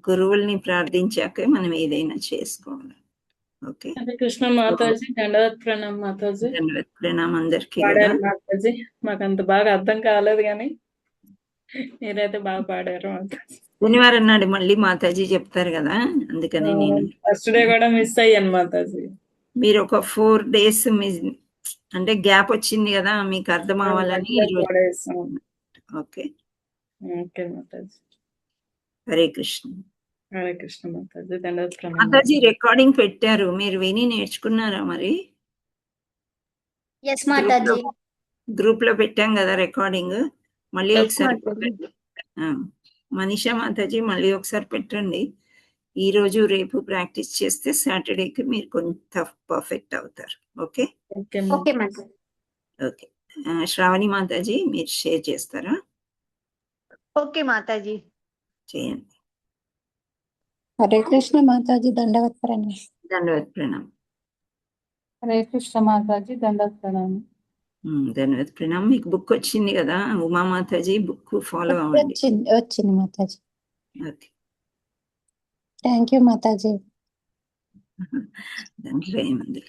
గురువుల్ని ప్రార్థించాకే మనం ఏదైనా చేసుకోవాలి. ఓకే. హరే కృష్ణ మాతాజీ, దండవత్ ప్రణామ్ మాతాజీ. దండవత్ ప్రణామ్ అందరికి. పాడారు మాతాజీ, మాకు అంత బాగా అర్థం కాలేదు కానీ మీరైతే బాగా పాడారు మాతాజీ. శనివారం నాడు మళ్ళీ మాతాజీ చెప్తారు కదా, అందుకనే నేను ఫస్ట్ డే కూడా మిస్ అయ్యాను మాతాజీ. మీరు ఒక 4 days అంటే గ్యాప్ వచ్చింది కదా, మీకు అర్థం అవ్వాలని. ఓకే ఓకే మాతాజీ. హరే కృష్ణ. హరే కృష్ణ మాతాజీ, దండవత్ ప్రణామ్. మాతాజీ రికార్డింగ్ పెట్టారు, మీరు విని నేర్చుకున్నారా మరి? yes మాతాజీ. గ్రూప్ లో పెట్టాం కదా రికార్డింగ్, మళ్ళీ ఒకసారి మనీషా మాతాజీ మళ్ళీ ఒకసారి పెట్టండి. ఈ రోజు రేపు ప్రాక్టీస్ చేస్తే సాటర్డేకి మీరు కొంత పర్ఫెక్ట్ అవుతారు. ఓకే ఓకే మాతాజీ. ఓకే. శ్రావణి మాతాజీ మీరు షేర్ చేస్తారా? ఓకే మాతాజీ చేయండి. హరే కృష్ణ మాతాజీ, దండవత్ ప్రణామ్. దండవత్ ప్రణామ్. హరే కృష్ణ మాతాజీ, దండవత్ ప్రణామ్. దండవత్ ప్రణామ్. మీకు బుక్ వచ్చింది కదా ఉమా మాతాజీ, బుక్ ఫాలో అవ్వండి. వచ్చింది Mataji. Okay, thank you Mataji. దాంట్లో ఏముంది.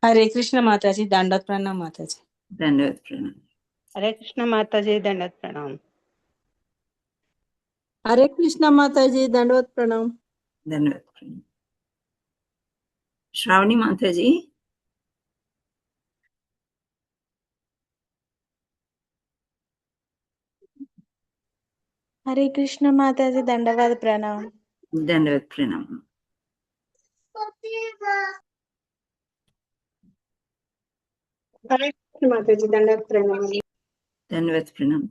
హరే కృష్ణ మాతాజీ, దండవత్ ప్రణామ్ మాతాజీ. దండవత్ ప్రణామ్. హరే కృష్ణ మాతాజీ, దండవత్ ప్రణామ్. హరే కృష్ణ మాతాజీ, దండవత్ ప్రణామ్. ధన్యవాद. శ్రావణి మాతాజీ. హరే కృష్ణ మాతాజీ, దండవత్ ప్రణామ్. దండవత్ ప్రణామ్. హరే కృష్ణ మాతాజీ, దండవత్ ప్రణామ్. దండవత్ ప్రణామ్.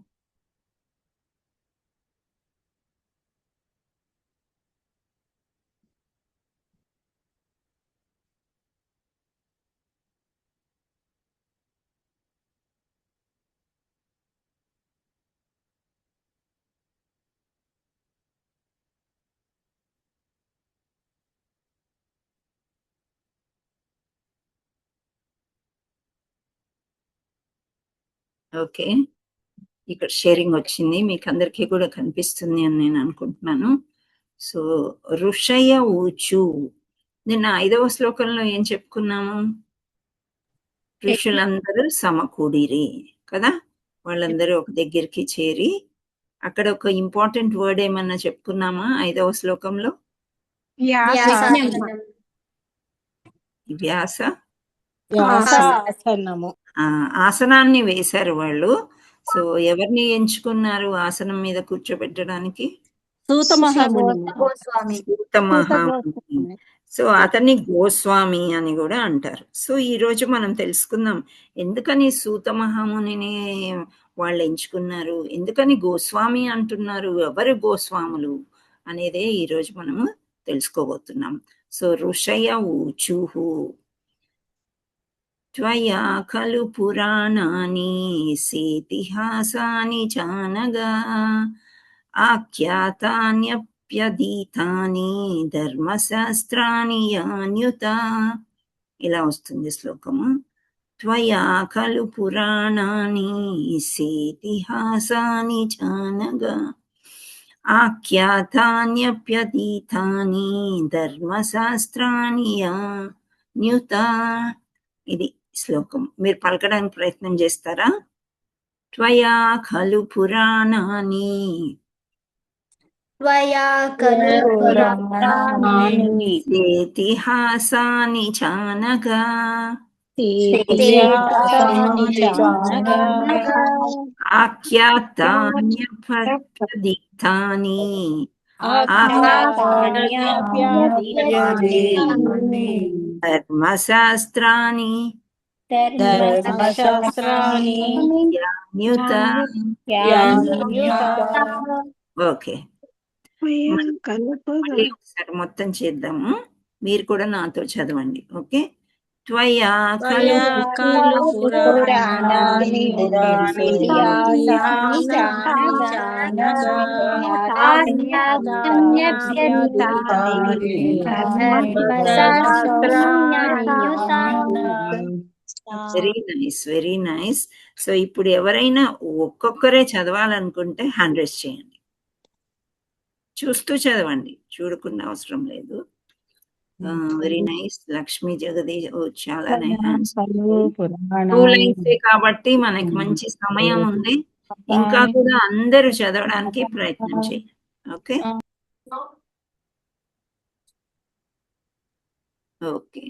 ఓకే, ఇక్కడ షేరింగ్ వచ్చింది, మీకు అందరికీ కూడా కనిపిస్తుంది అని నేను అనుకుంటున్నాను. సో ఋషయ ఊచు, నిన్న 5వ శ్లోకంలో ఏం చెప్పుకున్నాము? ఋషులందరూ సమకూడిరి కదా, వాళ్ళందరూ ఒక దగ్గరికి చేరి, అక్కడ ఒక ఇంపార్టెంట్ వర్డ్ ఏమన్నా చెప్పుకున్నామా 5వ శ్లోకంలో? వ్యాస ఆసనాన్ని వేశారు వాళ్ళు. సో ఎవరిని ఎంచుకున్నారు ఆసనం మీద కూర్చోబెట్టడానికి? సూత మహాముని. సో అతన్ని గోస్వామి అని కూడా అంటారు. సో ఈ రోజు మనం తెలుసుకుందాం ఎందుకని సూత మహామునిని వాళ్ళు ఎంచుకున్నారు, ఎందుకని గోస్వామి అంటున్నారు, ఎవరు గోస్వాములు అనేదే ఈ రోజు మనము తెలుసుకోబోతున్నాం. సో ఋషయ ఊచుహు త్వయా ఖలు పురాణాని సేతిహాసాని చానగా ఆఖ్యాతాన్యప్యదీతాని ధర్మశాస్త్రాని యాన్యుత. ఇలా వస్తుంది శ్లోకము. త్వయా ఖలు పురాణాని సేతిహాసాని చానగా ఆఖ్యాతాన్యప్యదీతాని ధర్మశాస్త్రాని యాన్యుత. ఇది శ్లోకం. మీరు పలకడానికి ప్రయత్నం చేస్తారా? త్వయా ఖలు పురాణాని సేతిహాసాని చానగా ఆఖ్యాతాన్యప్యదీతాని ధర్మశాస్త్రాని యాన్యుత. ఓకే, ఒకసారి మొత్తం చేద్దాము, మీరు కూడా నాతో చదవండి. ఓకే. త్వయా ఖలు పురాణాని very nice, very nice. So ఇప్పుడు ఎవరైనా ఒక్కొక్కరే చదవాలనుకుంటే హ్యాండ్ రైజ్ చేయండి, చూస్తూ చదవండి, చూడకుండా అవసరం లేదు. Very nice. లక్ష్మీ జగదీష్, చాలానే హ్యాండ్స్. 2 లైన్స్ కాబట్టి మనకి మంచి సమయం ఉంది, ఇంకా కూడా అందరూ చదవడానికి ప్రయత్నం చేయండి. Okay okay.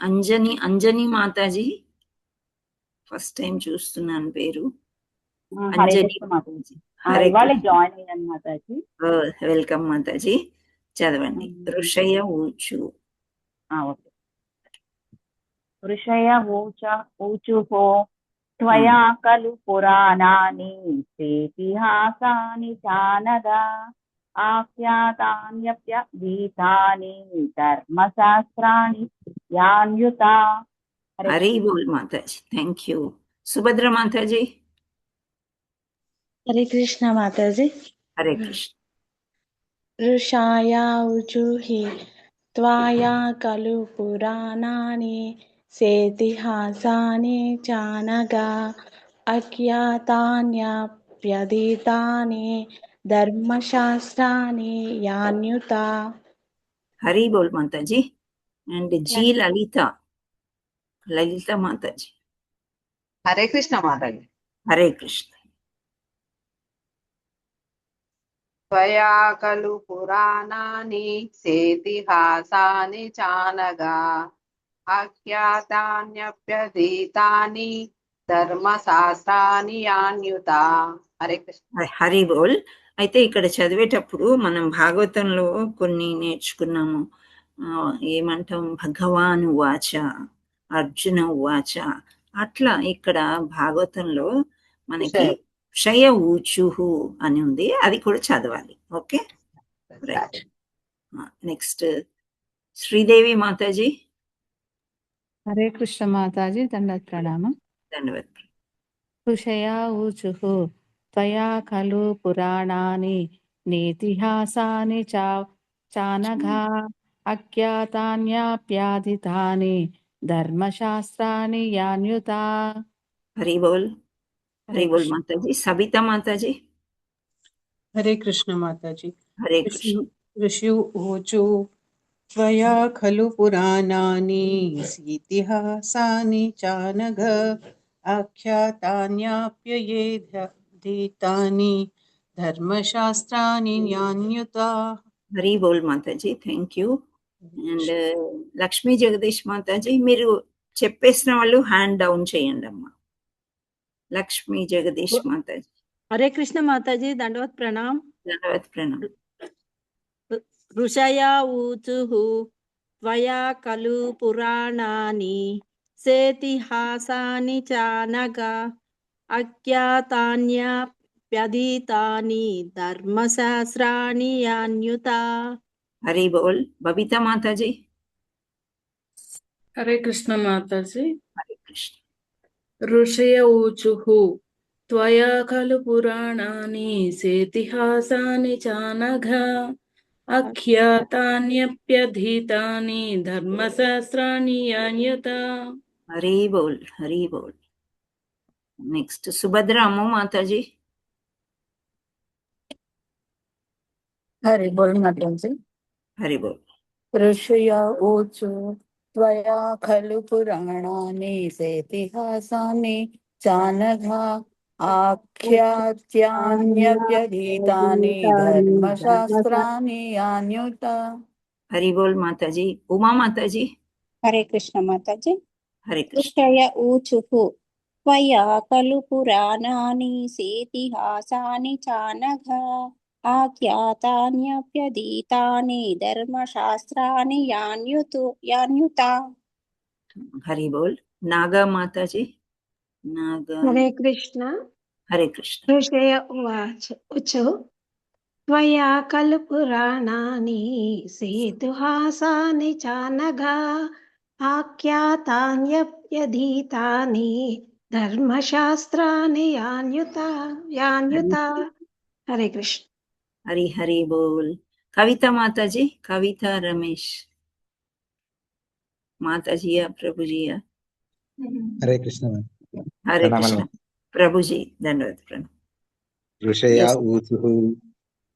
Anjani Mataji, first time చూస్తున్నాను పేరు. అంజని మాతాజీ, హరే జాయిన్ అయ్యాను మాతాజీ. వెల్కమ్ మాతాజీ. చదవండి. ఋషయ ఊచు. ఓకే. ఋషయ ఊచుహో త్వయా ఖలు పురాణాని సేతిహాసాని చానగా ఆఖ్యాతాన్యప్యధీతాని ధర్మశాస్త్రాణి యాన్యుత. హరి బోల్ మాతాజీ, థ్యాంక్ యూ. సుభద్ర మాతాజీ. హరే కృష్ణ మాతాజీ. హరే కృష్ణ. ఋషాయ ఊచుహి త్వయా ఖలు పురాణాని సేతిహాసాని చానగా అఖ్యాతాన్యప్యధీతాని ధర్మశాస్త్రాని యాన్యుత. హరి బోల్ మాతాజీ. అండ్ జీ లలిత మాతాజీ. హరే కృష్ణ మాతాజీ. హరే కృష్ణ. త్వయా ఖలు పురాణాని సేతిహాసాని చానగా ఆఖ్యాతాన్యప్యధీతాని ధర్మశాస్త్రాని యాన్యుత. హరే కృష్ణ. హరి బోల్. అయితే ఇక్కడ చదివేటప్పుడు మనం భాగవతంలో కొన్ని నేర్చుకున్నాము. ఏమంటాం, భగవాన్ ఉవాచ, అర్జున ఉవాచ, అట్లా ఇక్కడ భాగవతంలో మనకి క్షయ ఊచుహు అని ఉంది, అది కూడా చదవాలి. Okay right. నెక్స్ట్ శ్రీదేవి మాతాజీ. హరే కృష్ణ మాతాజీ, దండవత్ ప్రణామం. ధన్యవాదాలు. ఋషయా ఊచుః త్వయా ఖలు పురాణాని నేతిహాసాని చానఘా అఖ్యాతాన్యప్యధీతాని ధర్మశాస్త్రాని యాన్యుత. హరి బోల్. హరి బోల్ మాతాజీ. సబితా మాతాజీ. హరే కృష్ణ మాతాజీ. హరే కృష్ణ. ఋషి ఊచు త్వయా ఖలు పురాణాని సేతిహాసాని చానఘ ఆఖ్యాతాన్యప్యధీతాని ధర్మశాస్త్రాని యాన్యుత. హరి బోల్ మాతాజీ, thank you. And Lakshmi Jagdish మాతాజీ, మీరు చెప్పేసిన వాళ్ళు హ్యాండ్ డౌన్ చేయండి అమ్మా. లక్ష్మీ జగదీష్ మాతాజీ. హరే కృష్ణ మాతాజీ, దండవత్ ప్రణామ్. ధన్యవాద్ ప్రణామ్. ఋషయా ఊచుః త్వయా ఖలు పురాణాని సేతిహాసాని చానఘా అఖ్యాతాన్యప్యధీతాని ధర్మశాస్త్రాని యాన్యుత. హరి బోల్. బబితా మాతాజీ. హరే కృష్ణ మాతాజీ. హరే కృష్ణ. ఋషయ ఊచుః త్వయా ఖలు పురాణాని సేతిహాసాని చానఘా అఖ్యాతాన్యప్యధీతాని ధర్మశాస్త్రాని యాన్యుత. హరి బోల్. హరి బోల్. నెక్స్ట్ సుభద్ర అమ్మ మాతాజీ. హరి బోల్ మాతాజీ. హరి బోల్. ఋషయ ఊచు త్వయా ఖలు పురాణాని సేతిహాసాని చానఘా ఆఖ్యాతాన్యప్యధీతాని ధర్మశాస్త్రాని యాన్యుత. హరి బోల్ మాతాజీ. ఉమా మాతాజీ. హరే కృష్ణ మాతాజీ. హరే కృష్ణ. ఋషయ ఊచుః త్వయా ఖలు పురాణాని సేతిహాసాని చానఘా ఆఖ్యాతాన్యప్యధీతాని ధర్మశాస్త్రాని యాన్యుత. హరి బోల్. నాగా మాతాజీ. నాగా. హరే కృష్ణ. హరే కృష్ణ. ఋషయ ఊచు త్వయా ఖలు పురాణాని సేతుహాసాని చానఘా ఆఖ్యాతాన్యప్యధీతాని ధర్మశాస్త్రాని యాన్యుత. హరే కృష్ణ. హరి హరి బోల్. కవిత మాతాజీ. కవిత రమేష్. మాతాజీయా ప్రభుజీయా? హరే కృష్ణ హరే ప్రణామాలు. కృష్ణ ప్రభుజీ దండవత్ ప్రణామం. ఋషయ Yes. ఊచుః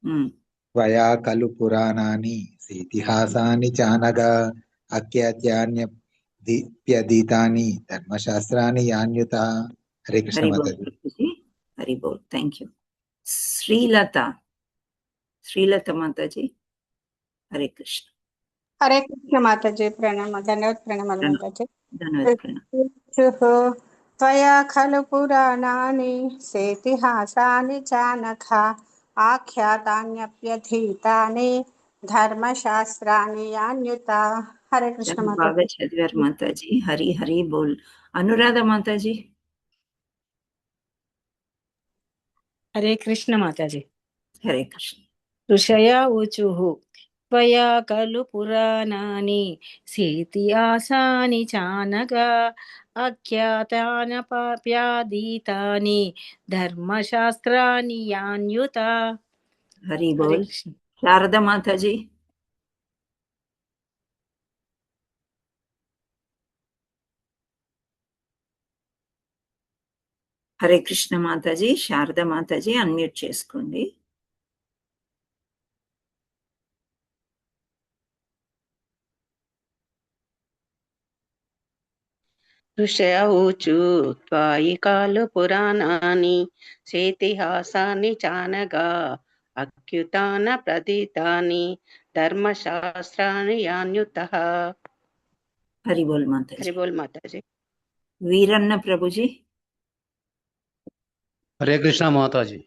ఉమ్, త్వయా ఖలు పురాణాని ఇతిహాసాని చానఘ అఖ్యాత్యాన్యప్యదీతాని ధర్మశాస్త్రాని యాన్యుత. హరే కృష్ణ హరి బోల్ మాతాజీ. ప్రభుజీ, హరి బోల్. Thank you. శ్రీలత మాతాజీ, హరే కృష్ణ. హరే కృష్ణ మాతాజీ. ప్రణామ ధన్యవాద ప్రణామాలు ప్రణామం. మాతాజీ. ధన్యవాద ప్రణామం. త్వయా ఖలు పురాణాని సేతిహాసాని చానఘ ఆఖ్యాతాన్యప్యధీతాని ధర్మశాస్త్రాని యాన్యుత. హరే కృష్ణ చాలా మాతాజీ. బాగా చదివారు మాతాజీ. హరి హరి బోల్. అనురాధ మాతాజీ, హరే కృష్ణ మాతాజీ. హరే కృష్ణ. ఋషయ ఊచుః త్వయా ఖలు పురాణాని సేతిహాసాని చానఘ అఖ్యాతానపాప్యాదీతాని ధర్మశాస్త్రాని యాన్యుత. హరి హరే బోల్. కృష్ణ. శారద మాతాజీ, హరే కృష్ణ మాతాజీ. శారద మాతాజీ అన్మ్యూట్ చేసుకోండి. ఋషయ ఊచు త్వాయి ఖలు పురాణాని సేతిహాసాని చానఘ అఖ్యుతాన ప్రదీతాని ధర్మశాస్త్రాని యాన్యుతః. హరి బోల్ మాతాజీ. హరి బోల్ మాతాజీ. వీరన్న ప్రభుజీ, హరే కృష్ణ మాతాజీ.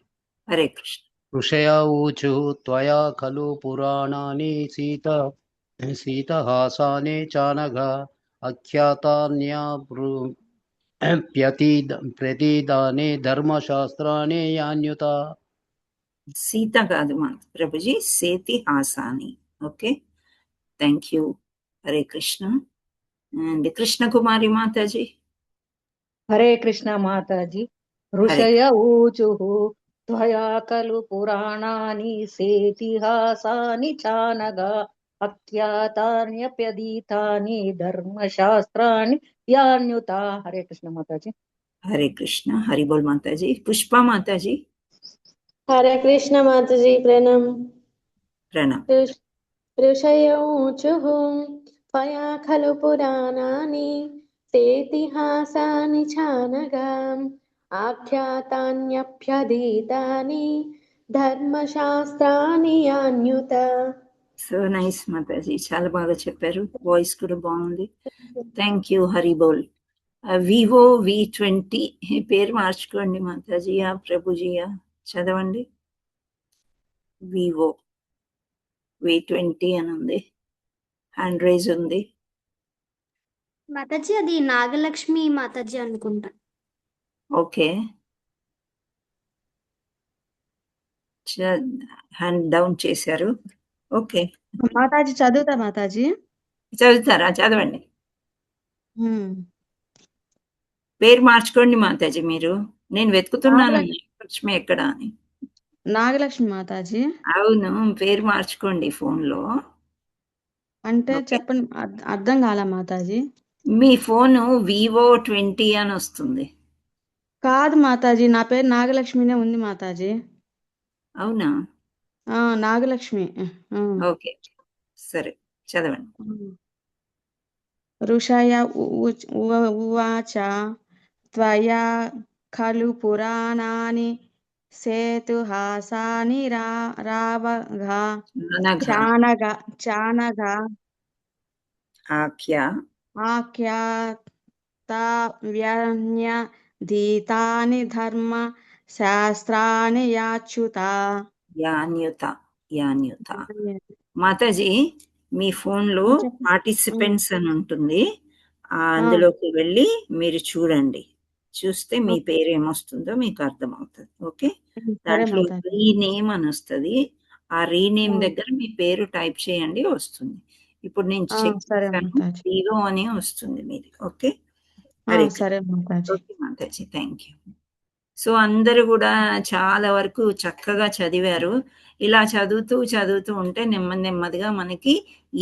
హరే కృష్ణ. ఋషయ ఊచుః త్వయా ఖలు పురాణాని సీతహాసాని చానఘ అఖ్యాతాన్యప్యదీతాని ధర్మశాస్త్రాని యాన్యుత. సీత కాదు మా ప్రభుజీ, సేతి హాసాని. Okay, thank you. Hare Krishna. And Krishna Kumari మాతాజీ, హరే కృష్ణ మాతాజీ. ఋషయ ఊచుః త్వయా ఖలు పురాణాని సేతిహాసాని చానఘ అఖ్యాతాన్యప్యదీతాని ధర్మశాస్త్రాని యాన్యుత. హరే కృష్ణ మాతాజీ. హరే కృష్ణ. హరి బోల్ మాతాజీ. పుష్ప మాతాజీ, హరే కృష్ణ మాతాజీ. ప్రణామ్. ప్రణామ్. ఋషయ ఊచుః త్వయా ఖలు పురాణాని సేతిహాసాని చానఘ ఆఖ్యాతాన్యప్యదీతాని ధర్మశాస్త్రాని యాన్యుత. సో నైస్ మాతాజీ, చాలా బాగా చెప్పారు. వాయిస్ కూడా బాగుంది. Thank you. హరి బోల్. వివో V20 పేరు మార్చుకోండి మాతాజీయా ప్రభుజీయా? చదవండి. వివో V20 అని ఉంది, హ్యాండ్ రైజ్ ఉంది. మాతాజీ అది నాగలక్ష్మి మాతాజీ అనుకుంటా. ఓకే, హ్యాండ్ డౌన్ చేశారు. ఓకే, మాతాజీ చదువుతా మాతాజీ. చదువుతారా? చదవండి. పేరు మార్చుకోండి మాతాజీ మీరు. నేను వెతుకుతున్నాను లక్ష్మి ఎక్కడ అని. నాగలక్ష్మి మాతాజీ. అవును, పేరు మార్చుకోండి ఫోన్ లో. అంటే చెప్పండి, అర్థం కాల మాతాజీ. మీ ఫోన్ Vivo20 అని వస్తుంది. కాదు మాతాజీ, నా పేరు నాగలక్ష్మినే ఉంది మాతాజీ. అవునా? నాగలక్ష్మి. ఓకే, సరే చదవండి. ఋషయ ఉవాచ త్వయా ఖలు పురాణాని సేతుహాసాని చానఘ ఆఖ్యాతాన్యదీతాని ధర్మ శాస్త్రాని యాన్యుత. మాతాజీ మీ ఫోన్ లో పార్టిసిపెంట్స్ అని ఉంటుంది, అందులోకి వెళ్ళి మీరు చూడండి. చూస్తే మీ పేరు ఏమొస్తుందో మీకు అర్థమవుతుంది. ఓకే, దాంట్లో రీనేమ్ అని వస్తుంది. ఆ రీనేమ్ దగ్గర మీ పేరు టైప్ చేయండి, వస్తుంది. ఇప్పుడు నేను చెక్ చేశాను, జీరో అని వస్తుంది మీది. ఓకే, సరే Mataji. Okay Mataji, thank you. So అందరూ కూడా చాలా వరకు చక్కగా చదివారు. ఇలా చదువుతూ చదువుతూ ఉంటే నెమ్మది నెమ్మదిగా మనకి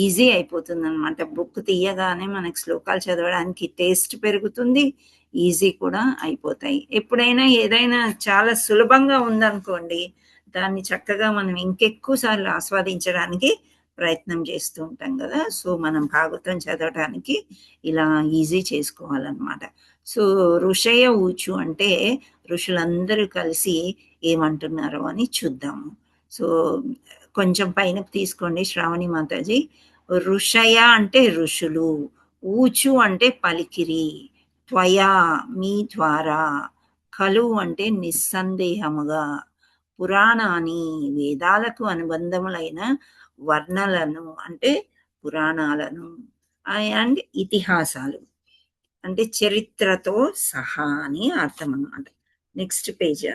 ఈజీ అయిపోతుంది అనమాట. బుక్ తీయగానే మనకి శ్లోకాలు చదవడానికి టేస్ట్ పెరుగుతుంది, ఈజీ కూడా అయిపోతాయి. ఎప్పుడైనా ఏదైనా చాలా సులభంగా ఉందనుకోండి, దాన్ని చక్కగా మనం ఇంకెక్కువ సార్లు ఆస్వాదించడానికి ప్రయత్నం చేస్తూ ఉంటాం కదా. సో మనం భాగవతం చదవడానికి ఇలా ఈజీ చేసుకోవాలన్నమాట. సో ఋషయ ఊచు అంటే ఋషులందరూ కలిసి ఏమంటున్నారో అని చూద్దాము. సో కొంచెం పైన తీసుకోండి శ్రావణి మాతాజీ. ఋషయ అంటే ఋషులు, ఊచు అంటే పలికిరి, త్వయా మీ ద్వారా, కలు అంటే నిస్సందేహముగా, పురాణాన్ని వేదాలకు అనుబంధములైన వర్ణలను అంటే పురాణాలను, అండ్ ఇతిహాసాలు అంటే చరిత్రతో సహా అని అర్థం అన్నమాట. Next page.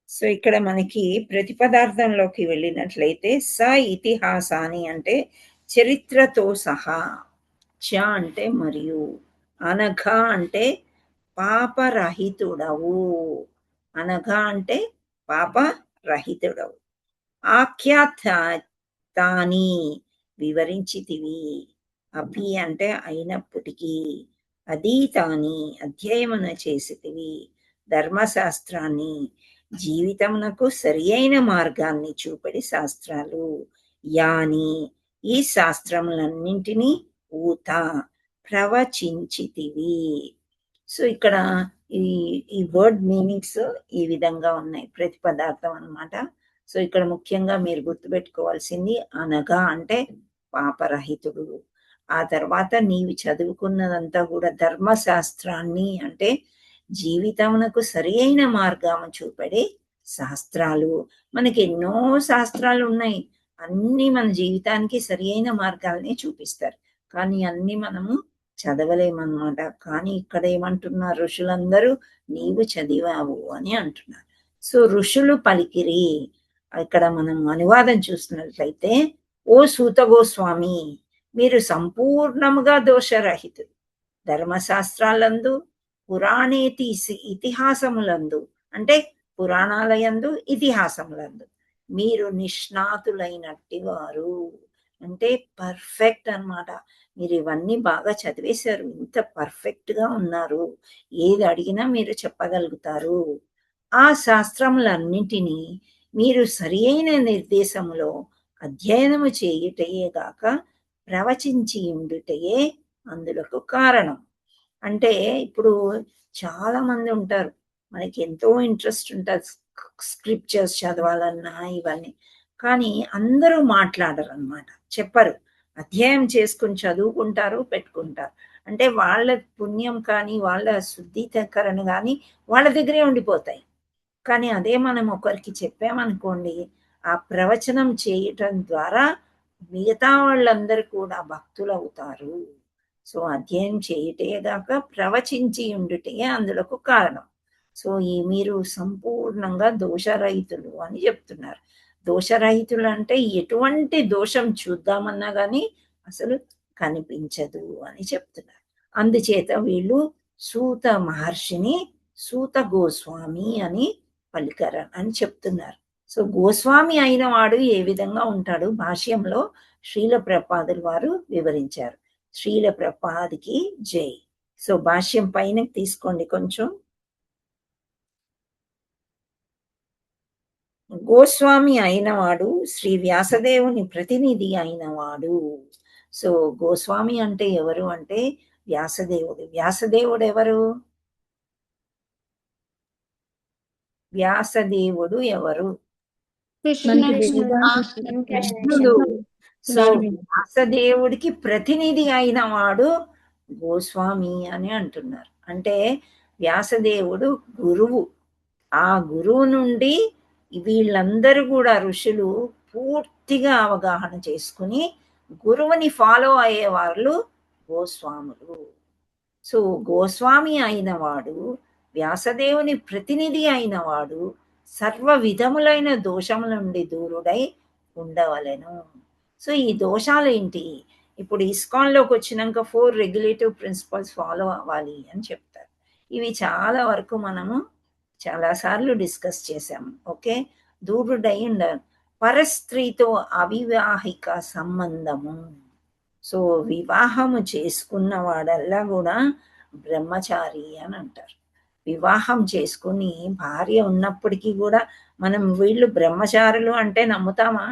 సో ఇక్కడ మనకి ప్రతిపదార్థంలోకి వెళ్ళినట్లయితే స ఇతిహాసాని అంటే చరిత్రతో సహా, చ అంటే మరియు, అనఘ అంటే పాపరహితుడవు, అనఘ అంటే పాపరహితుడవు, ఆఖ్యాతాని వివరించితివి, అపి అంటే అయినప్పటికీ, అధీతాని అధ్యయమున చేసితివి, ధర్మశాస్త్రాన్ని జీవితమునకు సరి అయిన మార్గాన్ని చూపడి శాస్త్రాలు, యాని ఈ శాస్త్రములన్నింటినీ ఊత ప్రవచించితివి. సో ఇక్కడ ఈ వర్డ్ మీనింగ్స్ ఈ విధంగా ఉన్నాయి, ప్రతిపదార్థం అన్నమాట. సో ఇక్కడ ముఖ్యంగా మీరు గుర్తుపెట్టుకోవాల్సింది అనగా అంటే పాపరహితుడు. ఆ తర్వాత నీవు చదువుకున్నదంతా కూడా ధర్మశాస్త్రాన్ని అంటే జీవితమునకు సరి అయిన మార్గము చూపడే శాస్త్రాలు. మనకి ఎన్నో శాస్త్రాలు ఉన్నాయి, అన్ని మన జీవితానికి సరి అయిన మార్గాల్ని చూపిస్తారు, కానీ అన్ని మనము చదవలేమన్నమాట. కానీ ఇక్కడ ఏమంటున్నారు ఋషులందరూ, నీవు చదివావు అని అంటున్నారు. సో ఋషులు పలికిరి. ఇక్కడ మనం అనువాదం చూస్తున్నట్లయితే, ఓ సూత గోస్వామి, మీరు సంపూర్ణముగా దోషరహితులు, ధర్మశాస్త్రాలందు పురాణేతి ఇతిహాసములందు అంటే పురాణాలయందు ఇతిహాసములందు మీరు నిష్ణాతులైనట్టి వారు, అంటే పర్ఫెక్ట్ అన్నమాట. మీరు ఇవన్నీ బాగా చదివేశారు, ఇంత పర్ఫెక్ట్ గా ఉన్నారు, ఏది అడిగినా మీరు చెప్పగలుగుతారు. ఆ శాస్త్రములన్నింటినీ మీరు సరి అయిన నిర్దేశములో అధ్యయనము చేయుటయే గాక ప్రవచించి ఉండుటయే అందులకు కారణం. అంటే ఇప్పుడు చాలా మంది ఉంటారు, మనకి ఎంతో ఇంట్రెస్ట్ ఉంటుంది స్క్రిప్చర్స్ చదవాలన్నా ఇవన్నీ, కానీ అందరూ మాట్లాడరు అన్నమాట, చెప్పరు. అధ్యయనం చేసుకుని చదువుకుంటారు, పెట్టుకుంటారు. అంటే వాళ్ళ పుణ్యం కానీ వాళ్ళ శుద్ధీకరణ కానీ వాళ్ళ దగ్గరే ఉండిపోతాయి. కానీ అదే మనం ఒకరికి చెప్పామనుకోండి, ఆ ప్రవచనం చేయటం ద్వారా మిగతా వాళ్ళందరూ కూడా భక్తులు అవుతారు. సో అధ్యయనం చేయుటేగాక ప్రవచించి ఉండుటే అందులకు కారణం. సో మీరు సంపూర్ణంగా దోషరహితులు అని చెప్తున్నారు. దోషరహితులు అంటే ఎటువంటి దోషం చూద్దామన్నా కానీ అసలు కనిపించదు అని చెప్తున్నారు. అందుచేత వీళ్ళు సూత మహర్షిని సూత గోస్వామి అని పలికరు అని చెప్తున్నారు. సో గోస్వామి అయిన వాడు ఏ విధంగా ఉంటాడు భాష్యంలో శ్రీల ప్రభుపాదుల వారు వివరించారు. శ్రీల ప్రభుపాదికి జై. సో భాష్యం పైన తీసుకోండి కొంచెం. గోస్వామి అయినవాడు శ్రీ వ్యాసదేవుని ప్రతినిధి అయినవాడు. సో గోస్వామి అంటే ఎవరు అంటే వ్యాసదేవుడు. వ్యాసదేవుడు ఎవరు? వ్యాసదేవుడు ఎవరు? కృష్ణుడు. సో వ్యాసదేవుడికి ప్రతినిధి అయిన వాడు గోస్వామి అని అంటున్నారు. అంటే వ్యాసదేవుడు గురువు. ఆ గురువు నుండి వీళ్ళందరూ కూడా ఋషులు పూర్తిగా అవగాహన చేసుకుని గురువుని ఫాలో అయ్యే వాళ్ళు గోస్వాములు. సో గోస్వామి అయిన వాడు వ్యాసదేవుని ప్రతినిధి అయిన వాడు సర్వ విధములైన దోషముల నుండి దూరుడై ఉండవలెను. సో ఈ దోషాలు ఏంటి? ఇప్పుడు ఇస్కాన్లోకి వచ్చినాక 4 రెగ్యులేటివ్ ప్రిన్సిపల్స్ ఫాలో అవ్వాలి అని చెప్తారు. ఇవి చాలా వరకు మనము చాలాసార్లు డిస్కస్ చేసాము. ఓకే, దూరుడై ఉండాలి. పరస్త్రీతో అవివాహిక సంబంధము. సో వివాహము చేసుకున్న వాడల్లా కూడా బ్రహ్మచారి అని అంటారు. వివాహం చేసుకుని భార్య ఉన్నప్పటికీ కూడా మనం వీళ్ళు బ్రహ్మచారులు అంటే నమ్ముతామా?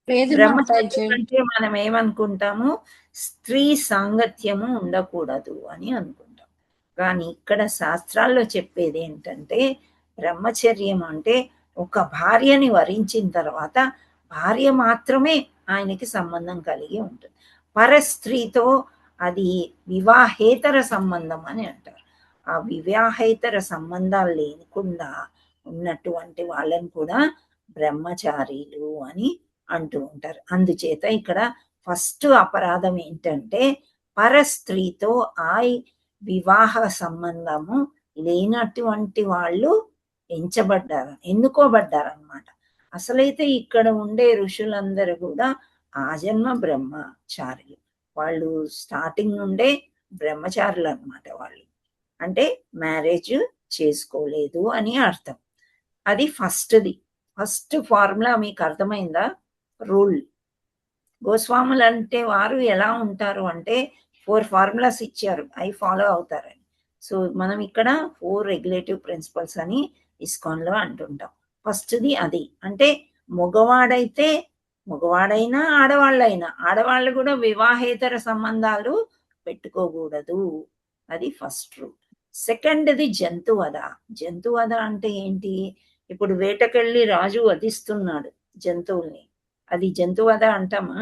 బ్రహ్మచారులు అంటే మనం ఏమనుకుంటాము, స్త్రీ సాంగత్యము ఉండకూడదు అని అనుకుంటాం. కానీ ఇక్కడ శాస్త్రాల్లో చెప్పేది ఏంటంటే బ్రహ్మచర్యం అంటే ఒక భార్యని వరించిన తర్వాత భార్య మాత్రమే ఆయనకి సంబంధం కలిగి ఉంటుంది. పరస్త్రీతో అది వివాహేతర సంబంధం అని అంటారు. ఆ వివాహేతర సంబంధాలు లేకుండా ఉన్నటువంటి వాళ్ళని కూడా బ్రహ్మచారీలు అని అంటూ ఉంటారు. అందుచేత ఇక్కడ ఫస్ట్ అపరాధం ఏంటంటే పరస్త్రీతో ఆ వివాహ సంబంధము లేనటువంటి వాళ్ళు ఎన్నుకోబడ్డారనమాట. అసలైతే ఇక్కడ ఉండే ఋషులందరూ కూడా ఆజన్మ బ్రహ్మచారులు. వాళ్ళు స్టార్టింగ్ నుండే బ్రహ్మచారులు అనమాట. వాళ్ళు అంటే మ్యారేజ్ చేసుకోలేదు అని అర్థం. అది ఫస్ట్ ఫార్ములా మీకు అర్థమైందా? రూల్. గోస్వాములు అంటే వారు ఎలా ఉంటారు అంటే 4 ఫార్ములాస్ ఇచ్చారు, అవి ఫాలో అవుతారని. సో మనం ఇక్కడ 4 రెగ్యులేటివ్ ప్రిన్సిపల్స్ అని ఇస్కాన్లో అంటుంటాం. ఫస్ట్ది అది. అంటే మగవాడైనా ఆడవాళ్ళు కూడా వివాహేతర సంబంధాలు పెట్టుకోకూడదు. అది ఫస్ట్ రూల్. సెకండ్ది జంతువధ. జంతువధ అంటే ఏంటి? ఇప్పుడు వేటకెళ్ళి రాజు వధిస్తున్నాడు జంతువుల్ని, అది జంతువధ అంటామా?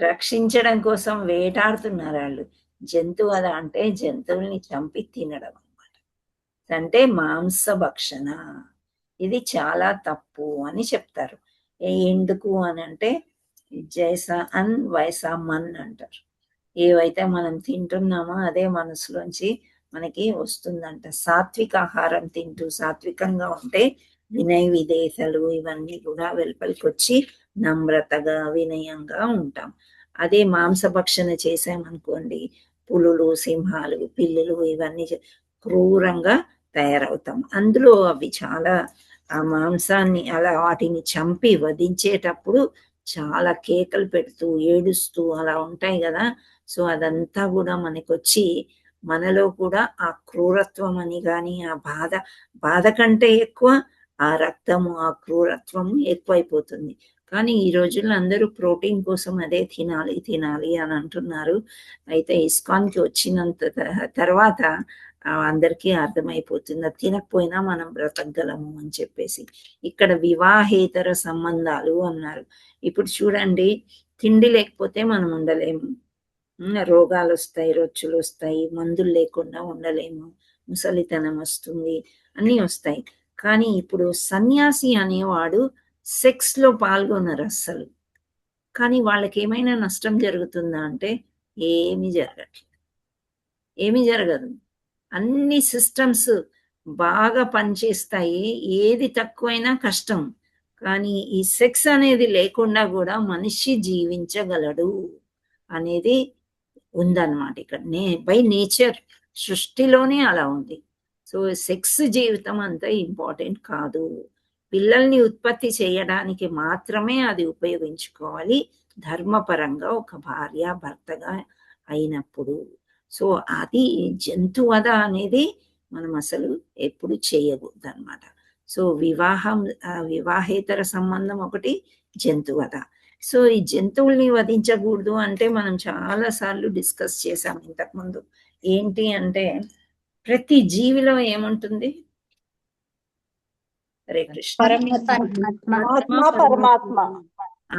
రక్షించడం కోసం వేటాడుతున్నారు వాళ్ళు. జంతువధ అంటే జంతువుల్ని చంపి తినడం అన్నమాట. అంటే మాంసభక్షణ. ఇది చాలా తప్పు అని చెప్తారు. ఎందుకు అని అంటే జైసా అన్ వైసా మన్ అంటారు. ఏవైతే మనం తింటున్నామో అదే మనసులోంచి మనకి వస్తుందంట. సాత్విక ఆహారం తింటూ సాత్వికంగా ఉంటే వినయ విధేయతలు ఇవన్నీ కూడా వెలుపలికి వచ్చి నమ్రతగా వినయంగా ఉంటాం. అదే మాంసభక్షణ చేసామనుకోండి, పులులు, సింహాలు, పిల్లులు ఇవన్నీ క్రూరంగా తయారవుతాం. అందులో అవి చాలా ఆ మాంసాన్ని అలా వాటిని చంపి వధించేటప్పుడు చాలా కేకలు పెడుతూ ఏడుస్తూ అలా ఉంటాయి కదా. సో అదంతా కూడా మనకి వచ్చి మనలో కూడా ఆ క్రూరత్వం అని కానీ ఆ బాధ కంటే ఎక్కువ ఆ రక్తము ఆ క్రూరత్వము ఎక్కువైపోతుంది. కానీ ఈ రోజుల్లో అందరూ ప్రోటీన్ కోసం అదే తినాలి అని అంటున్నారు. అయితే ఇస్కాన్కి వచ్చినంత తర్వాత అందరికీ అర్థమైపోతుంది అది తినకపోయినా మనం బ్రతకగలము అని చెప్పేసి. ఇక్కడ వివాహేతర సంబంధాలు అన్నారు. ఇప్పుడు చూడండి, తిండి లేకపోతే మనం ఉండలేము, రోగాలు వస్తాయి, రొచ్చులు వస్తాయి, మందులు లేకుండా ఉండలేము, ముసలితనం వస్తుంది, అన్నీ వస్తాయి. కానీ ఇప్పుడు సన్యాసి అనేవాడు సెక్స్ లో పాల్గొన్నారు అస్సలు. కానీ వాళ్ళకి ఏమైనా నష్టం జరుగుతుందా అంటే ఏమీ జరగదు. అన్ని సిస్టమ్స్ బాగా పనిచేస్తాయి, ఏది తక్కువైనా కష్టం. కానీ ఈ సెక్స్ అనేది లేకుండా కూడా మనిషి జీవించగలడు అనేది ఉందన్నమాట. ఇక్కడ బై నేచర్ సృష్టిలోనే అలా ఉంది. సో సెక్స్ జీవితం అంత ఇంపార్టెంట్ కాదు. పిల్లల్ని ఉత్పత్తి చేయడానికి మాత్రమే అది ఉపయోగించుకోవాలి, ధర్మపరంగా ఒక భార్య భర్తగా అయినప్పుడు. సో అది జంతువధ అనేది మనం అసలు ఎప్పుడు చేయకూడదు అనమాట. సో వివాహేతర సంబంధం ఒకటి, జంతువధ. సో ఈ జంతువుల్ని వధించకూడదు అంటే మనం చాలా సార్లు డిస్కస్ చేసాం ఇంతకుముందు. ఏంటి అంటే ప్రతి జీవిలో ఏముంటుంది? హరే కృష్ణ.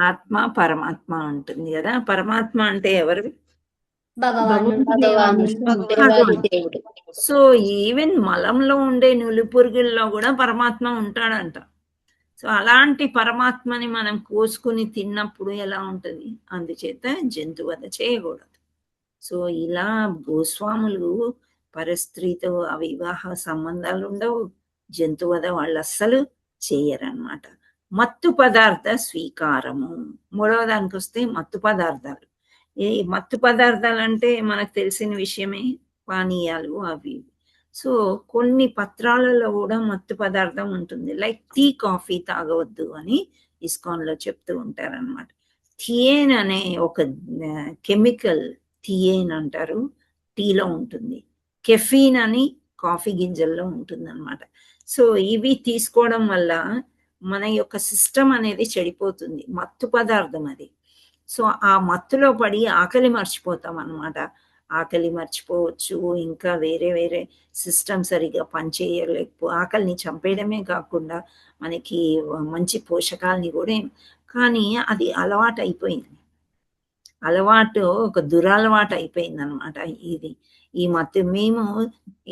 ఆత్మ పరమాత్మ ఉంటుంది కదా. పరమాత్మ అంటే ఎవరు? సో ఈవెన్ మలంలో ఉండే నులిపురుగుల్లో కూడా పరమాత్మ ఉంటాడంట. సో అలాంటి పరమాత్మని మనం కోసుకుని తిన్నప్పుడు ఎలా ఉంటుంది? అందుచేత జంతువధ చేయకూడదు. సో ఇలా గోస్వాములు పరస్త్రీతో అవివాహ సంబంధాలు ఉండవు, జంతువధ వాళ్ళు అస్సలు చేయరన్నమాట. మత్తు పదార్థ స్వీకారము. మూడవ దానికి వస్తే మత్తు పదార్థాలు. ఈ మత్తు పదార్థాలు అంటే మనకు తెలిసిన విషయమే, పానీయాలు అవి. సో కొన్ని పత్రాలలో కూడా మత్తు పదార్థం ఉంటుంది. లైక్ టీ కాఫీ తాగవద్దు అని ఇస్కాన్లో చెప్తూ ఉంటారనమాట. థియేన్ అనే ఒక కెమికల్, థియేన్ అంటారు, టీలో ఉంటుంది. కెఫీన్ అని కాఫీ గింజల్లో ఉంటుంది అనమాట. సో ఇవి తీసుకోవడం వల్ల మన యొక్క సిస్టమ్ అనేది చెడిపోతుంది. మత్తు పదార్థం అది. సో ఆ మత్తులో పడి ఆకలి మర్చిపోతాం అనమాట. ఆకలి మర్చిపోవచ్చు, ఇంకా వేరే వేరే సిస్టమ్ సరిగా పనిచేయలేకపో, ఆకలిని చంపేయడమే కాకుండా మనకి మంచి పోషకాలని కూడా కానీ అది అలవాటు అయిపోయింది. అలవాటు ఒక దురలవాటు అయిపోయింది అనమాట. ఈ మత్తు మేము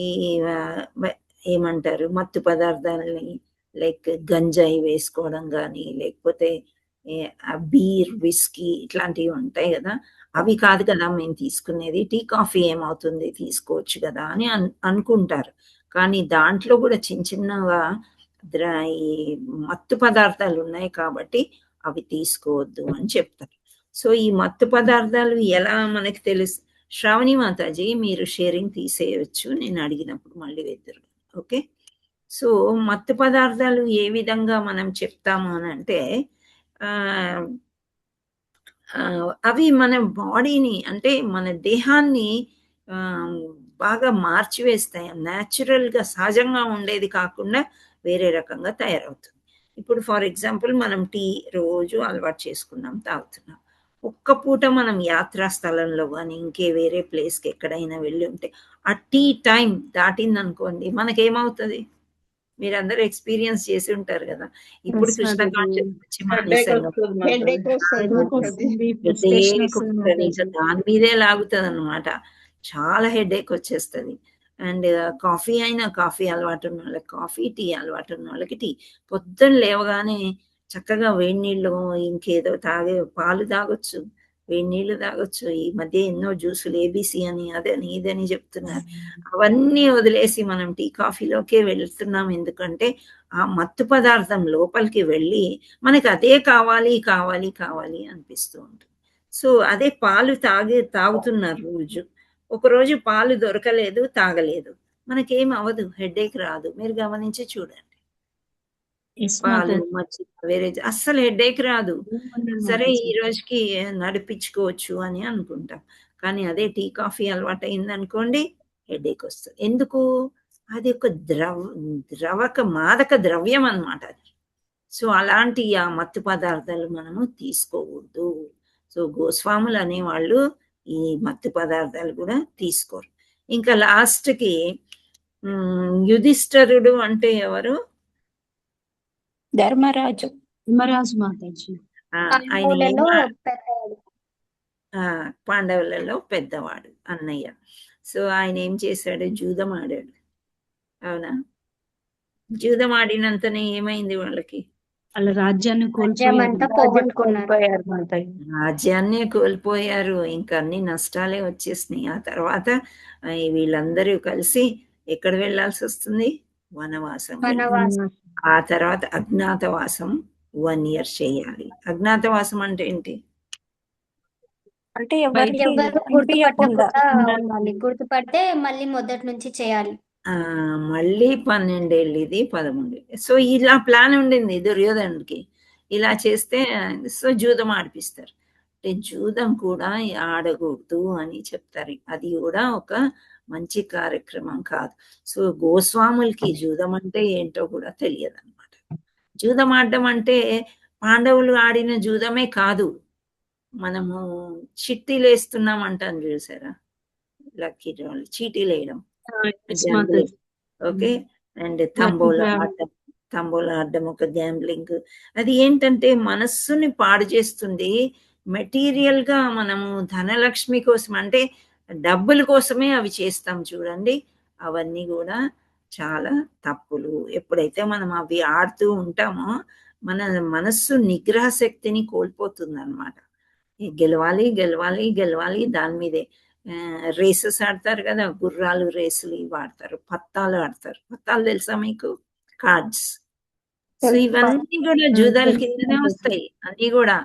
ఈ ఏమంటారు మత్తు పదార్థాలని లైక్ గంజాయి వేసుకోవడం కానీ, లేకపోతే బీర్, విస్కీ ఇట్లాంటివి ఉంటాయి కదా, అవి కాదు కదా మేము తీసుకునేది. టీ కాఫీ ఏమవుతుంది, తీసుకోవచ్చు కదా అని అనుకుంటారు. కానీ దాంట్లో కూడా చిన్న చిన్నగా ఈ మత్తు పదార్థాలు ఉన్నాయి కాబట్టి అవి తీసుకోవద్దు అని చెప్తారు. సో ఈ మత్తు పదార్థాలు ఎలా మనకి తెలుసు? శ్రావణి మాతాజీ మీరు షేరింగ్ తీసేయవచ్చు, నేను అడిగినప్పుడు మళ్ళీ వెళ్తారు. ఓకే. సో మత్తు పదార్థాలు ఏ విధంగా మనం చెప్తాము అని అంటే అవి మన బాడీని అంటే మన దేహాన్ని బాగా మార్చివేస్తాయి. న్యాచురల్గా సహజంగా ఉండేది కాకుండా వేరే రకంగా తయారవుతుంది. ఇప్పుడు ఫర్ ఎగ్జాంపుల్ మనం టీ రోజు అలవాటు చేసుకున్నాం, తాగుతున్నాం. ఒక్క పూట మనం యాత్రా స్థలంలో కానీ ఇంకే వేరే ప్లేస్కి ఎక్కడైనా వెళ్ళి ఉంటే ఆ టీ టైం దాటింది అనుకోండి, మనకేమవుతుంది? మీరందరూ ఎక్స్పీరియన్స్ చేసి ఉంటారు కదా. ఇప్పుడు కృష్ణ కాన్షియస్ దాని మీదే లాగుతుంది అనమాట. చాలా హెడేక్ వచ్చేస్తుంది. అండ్ కాఫీ అయినా, కాఫీ అలవాటు ఉన్న వాళ్ళకి కాఫీ, టీ అలవాటు ఉన్న వాళ్ళకి టీ. పొద్దున్న లేవగానే చక్కగా వేడి నీళ్ళు, ఇంకేదో పాలు తాగొచ్చు, వేడి నీళ్ళు తాగొచ్చు. ఈ మధ్య ఎన్నో జ్యూసులు ఏబీసీ అని అదని ఇదని చెప్తున్నారు. అవన్నీ వదిలేసి మనం టీ కాఫీలోకే వెళ్తున్నాం. ఎందుకంటే ఆ మత్తు పదార్థం లోపలికి వెళ్ళి మనకి అదే కావాలి కావాలి కావాలి అనిపిస్తూ ఉంటుంది. సో అదే పాలు తాగుతున్నారు రోజు. ఒకరోజు పాలు దొరకలేదు, తాగలేదు, మనకేం అవ్వదు, హెడేక్ రాదు. మీరు గమనించి చూడండి. పాలు, మజ్జిగ, వేరే అస్సలు హెడేక్ రాదు. సరే ఈ రోజుకి నడిపించుకోవచ్చు అని అనుకుంటాం. కానీ అదే టీ కాఫీ అలవాటు అయింది అనుకోండి, హెడేక్ వస్తుంది. ఎందుకు? అది ఒక మాదక ద్రవ్యం అన్నమాట అది. సో అలాంటి ఆ మత్తు పదార్థాలు మనము తీసుకోకూడదు. సో గోస్వాములు అనేవాళ్ళు ఈ మత్తు పదార్థాలు కూడా తీసుకోరు. ఇంకా లాస్ట్కి యుధిష్ఠరుడు అంటే ఎవరు? ధర్మరాజు మాతాజీ. ఆయన పాండవులలో పెద్దవాడు, అన్నయ్య. సో ఆయన ఏం చేశాడు? జూదం ఆడాడు. అవునా? జూదం ఆడినంతనే ఏమైంది వాళ్ళకి? వాళ్ళ రాజ్యాన్ని రాజ్యాన్నే కోల్పోయారు. ఇంకా అన్ని నష్టాలే వచ్చేసినాయి. ఆ తర్వాత వీళ్ళందరూ కలిసి ఎక్కడ వెళ్ళాల్సి వస్తుంది? వనవాసం. ఆ తర్వాత అజ్ఞాతవాసం 1 year చేయాలి. అజ్ఞాతవాసం అంటే ఏంటి? అంటే గుర్తుపడితే మళ్ళీ మొదటి నుంచి చేయాలి. మళ్ళీ 12 ఏళ్ళు, ఇది 13. సో ఇలా ప్లాన్ ఉండింది దుర్యోధనుడికి. ఇలా చేస్తే సో జూదం ఆడిపిస్తారు. అంటే జూదం కూడా ఆడకూడదు అని చెప్తారు. అది కూడా ఒక మంచి కార్యక్రమం కాదు. సో గోస్వాములకి జూదం అంటే ఏంటో కూడా తెలియదు అనమాట. జూదం ఆడడం అంటే పాండవులు ఆడిన జూదమే కాదు, మనము చిట్టీలు వేస్తున్నాం అంటాం చూసారా, లక్కీ డ్రాలు, చీటీలు వేయడం. ఓకే. అండ్ తంబోలా ఆడడం ఒక గ్యాంబ్లింగ్. అది ఏంటంటే మనస్సుని పాడు చేస్తుంది. మెటీరియల్ గా మనము ధనలక్ష్మి కోసం అంటే డబ్బుల కోసమే అవి చేస్తాం చూడండి. అవన్నీ కూడా చాలా తప్పులు. ఎప్పుడైతే మనం అవి ఆడుతూ ఉంటామో మన మనస్సు నిగ్రహ శక్తిని కోల్పోతుంది అనమాట. గెలవాలి గెలవాలి గెలవాలి దాని మీదే. రేసెస్ ఆడతారు కదా, గుర్రాలు రేసులు ఇవి ఆడతారు. పత్తాలు ఆడతారు. పత్తాలు తెలుసా మీకు? కార్డ్స్. సో ఇవన్నీ కూడా జూదాల కిందనే వస్తాయి అన్ని కూడా.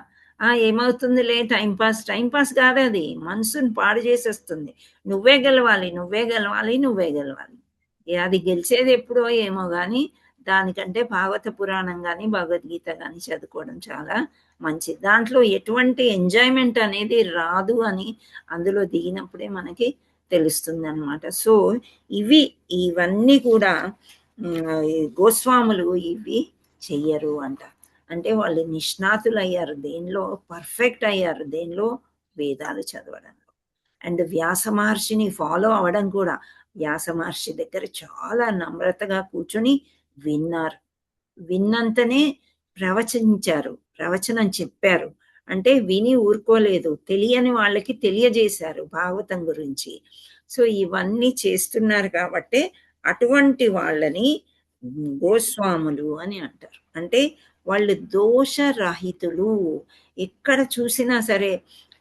ఏమవుతుందిలే టైం పాస్ కాదు, అది మనసుని పాడు చేసేస్తుంది. నువ్వే గెలవాలి, నువ్వే గెలవాలి, నువ్వే గెలవాలి. అది గెలిచేది ఎప్పుడో ఏమో గాని దానికంటే భాగవత పురాణం కానీ భగవద్గీత కానీ చదువుకోవడం చాలా మంచిది. దాంట్లో ఎటువంటి ఎంజాయ్మెంట్ అనేది రాదు అని అందులో దిగినప్పుడే మనకి తెలుస్తుంది అనమాట. సో ఇవన్నీ కూడా గోస్వాములు ఇవి చెయ్యరు అంట. అంటే వాళ్ళు నిష్ణాతులు అయ్యారు, దేనిలో పర్ఫెక్ట్ అయ్యారు, దేనిలో వేదాలు చదవడంలో. అండ్ వ్యాస మహర్షిని ఫాలో అవ్వడం కూడా. వ్యాస మహర్షి దగ్గర చాలా నమ్రతగా కూర్చొని విన్నారు, విన్నంతనే ప్రవచనం చెప్పారు. అంటే విని ఊరుకోలేదు, తెలియని వాళ్ళకి తెలియజేశారు భాగవతం గురించి. సో ఇవన్నీ చేస్తున్నారు కాబట్టి అటువంటి వాళ్ళని గోస్వాములు అని అంటారు. అంటే వాళ్ళు దోషరహితులు. ఎక్కడ చూసినా సరే,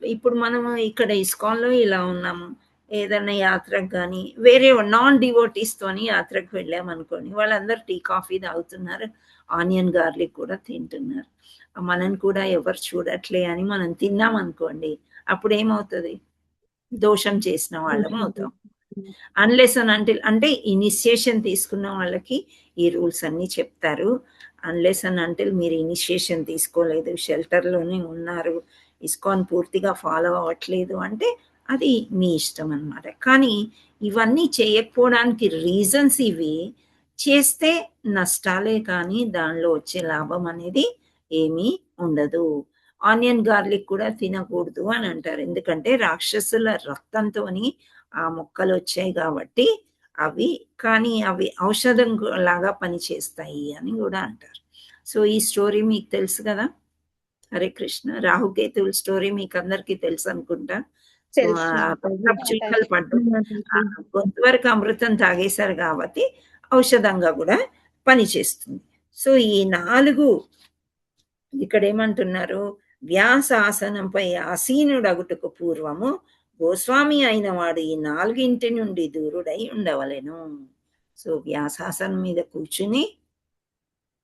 ఇప్పుడు మనము ఇక్కడ ఇస్కాన్లో ఇలా ఉన్నాము, ఏదైనా యాత్రకు కానీ వేరే నాన్ డివోటీస్తోని యాత్రకు వెళ్ళామనుకోండి, వాళ్ళందరూ టీ కాఫీ తాగుతున్నారు, ఆనియన్ గార్లిక్ కూడా తింటున్నారు. మనని కూడా ఎవరు చూడట్లే అని మనం తిన్నాం అనుకోండి, అప్పుడు ఏమవుతుంది? దోషం చేసిన వాళ్ళం అవుతాం. అన్లెస్ అంటే ఇనిషియేషన్ తీసుకున్న వాళ్ళకి ఈ రూల్స్ అన్ని చెప్తారు. అన్లెస్ అంటే మీరు ఇనిషియేషన్ తీసుకోలేదు, షెల్టర్లోనే ఉన్నారు, ఇస్కాన్ పూర్తిగా ఫాలో అవ్వట్లేదు అంటే అది మీ ఇష్టం అన్నమాట. కానీ ఇవన్నీ చేయకపోవడానికి రీజన్స్ ఇవి. చేస్తే నష్టాలే కానీ దానిలో వచ్చే లాభం అనేది ఏమీ ఉండదు. ఆనియన్ గార్లిక్ కూడా తినకూడదు అని అంటారు, ఎందుకంటే రాక్షసుల రక్తంతో ఆ మొక్కలు వచ్చాయి కాబట్టి అవి. కానీ అవి ఔషధం లాగా పనిచేస్తాయి అని కూడా అంటారు. సో ఈ స్టోరీ మీకు తెలుసు కదా, హరే కృష్ణ. రాహుకేతువుల స్టోరీ మీకు అందరికీ తెలుసు అనుకుంటా. సో చిలుకలు పడ్డు కొంతవరకు అమృతం తాగేశారు కాబట్టి ఔషధంగా కూడా పనిచేస్తుంది. సో ఈ 4 ఇక్కడ ఏమంటున్నారు? వ్యాసాసనంపై ఆసీనుడగుటకు పూర్వము గోస్వామి అయిన వాడు ఈ 4 నుండి దూరుడై ఉండవలెను. సో వ్యాసాసనం మీద కూర్చుని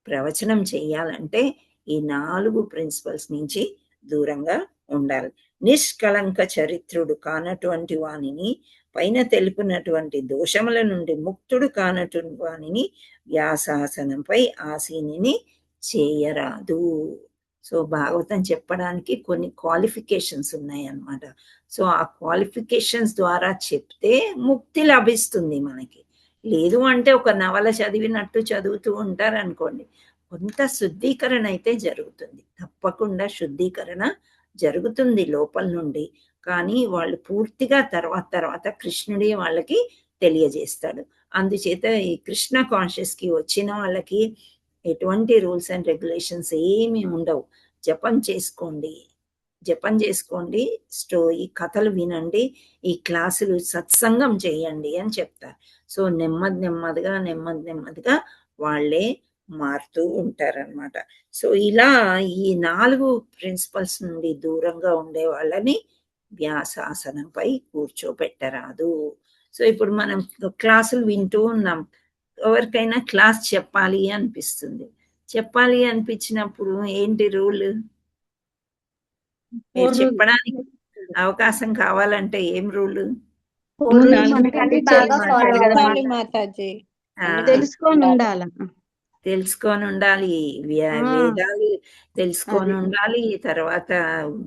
ప్రవచనం చెయ్యాలంటే ఈ 4 ప్రిన్సిపల్స్ నుంచి దూరంగా ఉండాలి. నిష్కళంక చరిత్రుడు కానటువంటి వానిని, పైన తెలుపునటువంటి దోషముల నుండి ముక్తుడు కానటువంటి వానిని వ్యాసాసనంపై ఆసీనిని చేయరాదు. సో భాగవతం చెప్పడానికి కొన్ని క్వాలిఫికేషన్స్ ఉన్నాయి అన్నమాట. సో ఆ క్వాలిఫికేషన్స్ ద్వారా చెప్తే ముక్తి లభిస్తుంది మనకి. లేదు అంటే ఒక నవల చదివినట్టు చదువుతూ ఉంటారు అనుకోండి, కొంత శుద్ధీకరణ అయితే జరుగుతుంది, తప్పకుండా శుద్ధీకరణ జరుగుతుంది లోపల నుండి. కానీ వాళ్ళు పూర్తిగా తర్వాత కృష్ణుడే వాళ్ళకి తెలియజేస్తాడు. అందుచేత ఈ కృష్ణ కాన్షియస్ కి వచ్చిన వాళ్ళకి ఎటువంటి రూల్స్ అండ్ రెగ్యులేషన్స్ ఏమీ ఉండవు. జపం చేసుకోండి, ఈ కథలు వినండి, ఈ క్లాసులు సత్సంగం చేయండి అని చెప్తారు. సో నెమ్మదిగా వాళ్ళే మారుతూ ఉంటారనమాట. సో ఇలా ఈ 4 ప్రిన్సిపల్స్ నుండి దూరంగా ఉండే వాళ్ళని వ్యాసాసనంపై కూర్చోబెట్టరాదు. సో ఇప్పుడు మనం క్లాసులు వింటూ ఉన్నాం, ఎవరికైనా క్లాస్ చెప్పాలి అనిపించినప్పుడు ఏంటి రూల్? మీరు చెప్పడానికి అవకాశం కావాలంటే ఏం రూల్? తెలుసుకొని ఉండాలి, వేదాలు తెలుసుకొని ఉండాలి. తర్వాత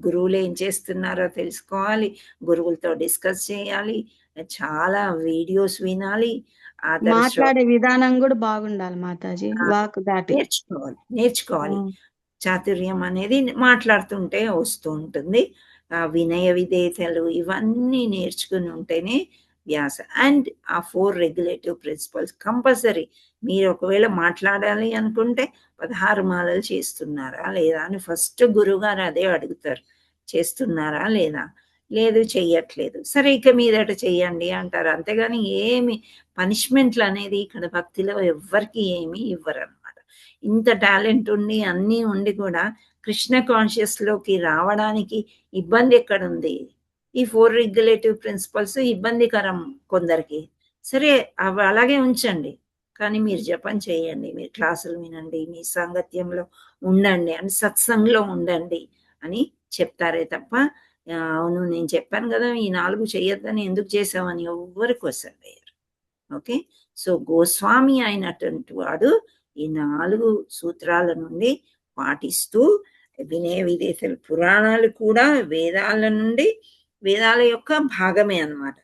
గురువులు ఏం చేస్తున్నారో తెలుసుకోవాలి, గురువులతో డిస్కస్ చేయాలి, చాలా వీడియోస్ వినాలి, మాట్లాడే విధానం కూడా బాగుండాలి మాతాజీ. నేర్చుకోవాలి. చాతుర్యం అనేది మాట్లాడుతుంటే వస్తూ ఉంటుంది. వినయ విధేయతలు ఇవన్నీ నేర్చుకుని ఉంటేనే వ్యాస. అండ్ ఆ 4 రెగ్యులేటివ్ ప్రిన్సిపల్స్ కంపల్సరీ. మీరు ఒకవేళ మాట్లాడాలి అనుకుంటే 16 మాలలు చేస్తున్నారా లేదా అని ఫస్ట్ గురువుగారు అదే అడుగుతారు, చేస్తున్నారా లేదా. లేదు చెయ్యట్లేదు, సరే ఇక మీదట చెయ్యండి అంటారు. అంతేగాని ఏమి పనిష్మెంట్లు అనేది ఇక్కడ భక్తిలో ఎవ్వరికి ఏమి ఇవ్వరు అనమాట. ఇంత టాలెంట్ ఉండి అన్నీ ఉండి కూడా కృష్ణ కాన్షియస్ లోకి రావడానికి ఇబ్బంది ఎక్కడుంది? ఈ 4 రెగ్యులేటివ్ ప్రిన్సిపల్స్ ఇబ్బందికరం కొందరికి, సరే అవి అలాగే ఉంచండి, కానీ మీరు జపం చేయండి, మీరు క్లాసులు వినండి, మీ సాంగత్యంలో ఉండండి అని, సత్సంగంలో ఉండండి అని చెప్తారే తప్ప అవును నేను చెప్పాను కదా ఈ 4 చేయొద్దని ఎందుకు చేసావని ఎవ్వరు క్వశ్చన్ వేయరు. ఓకే, సో గోస్వామి అయినటువంటి వాడు ఈ 4 సూత్రాల నుండి పాటిస్తూ వినయ విదేశాలు పురాణాలు కూడా వేదాల నుండి, వేదాల యొక్క భాగమే అన్నమాట.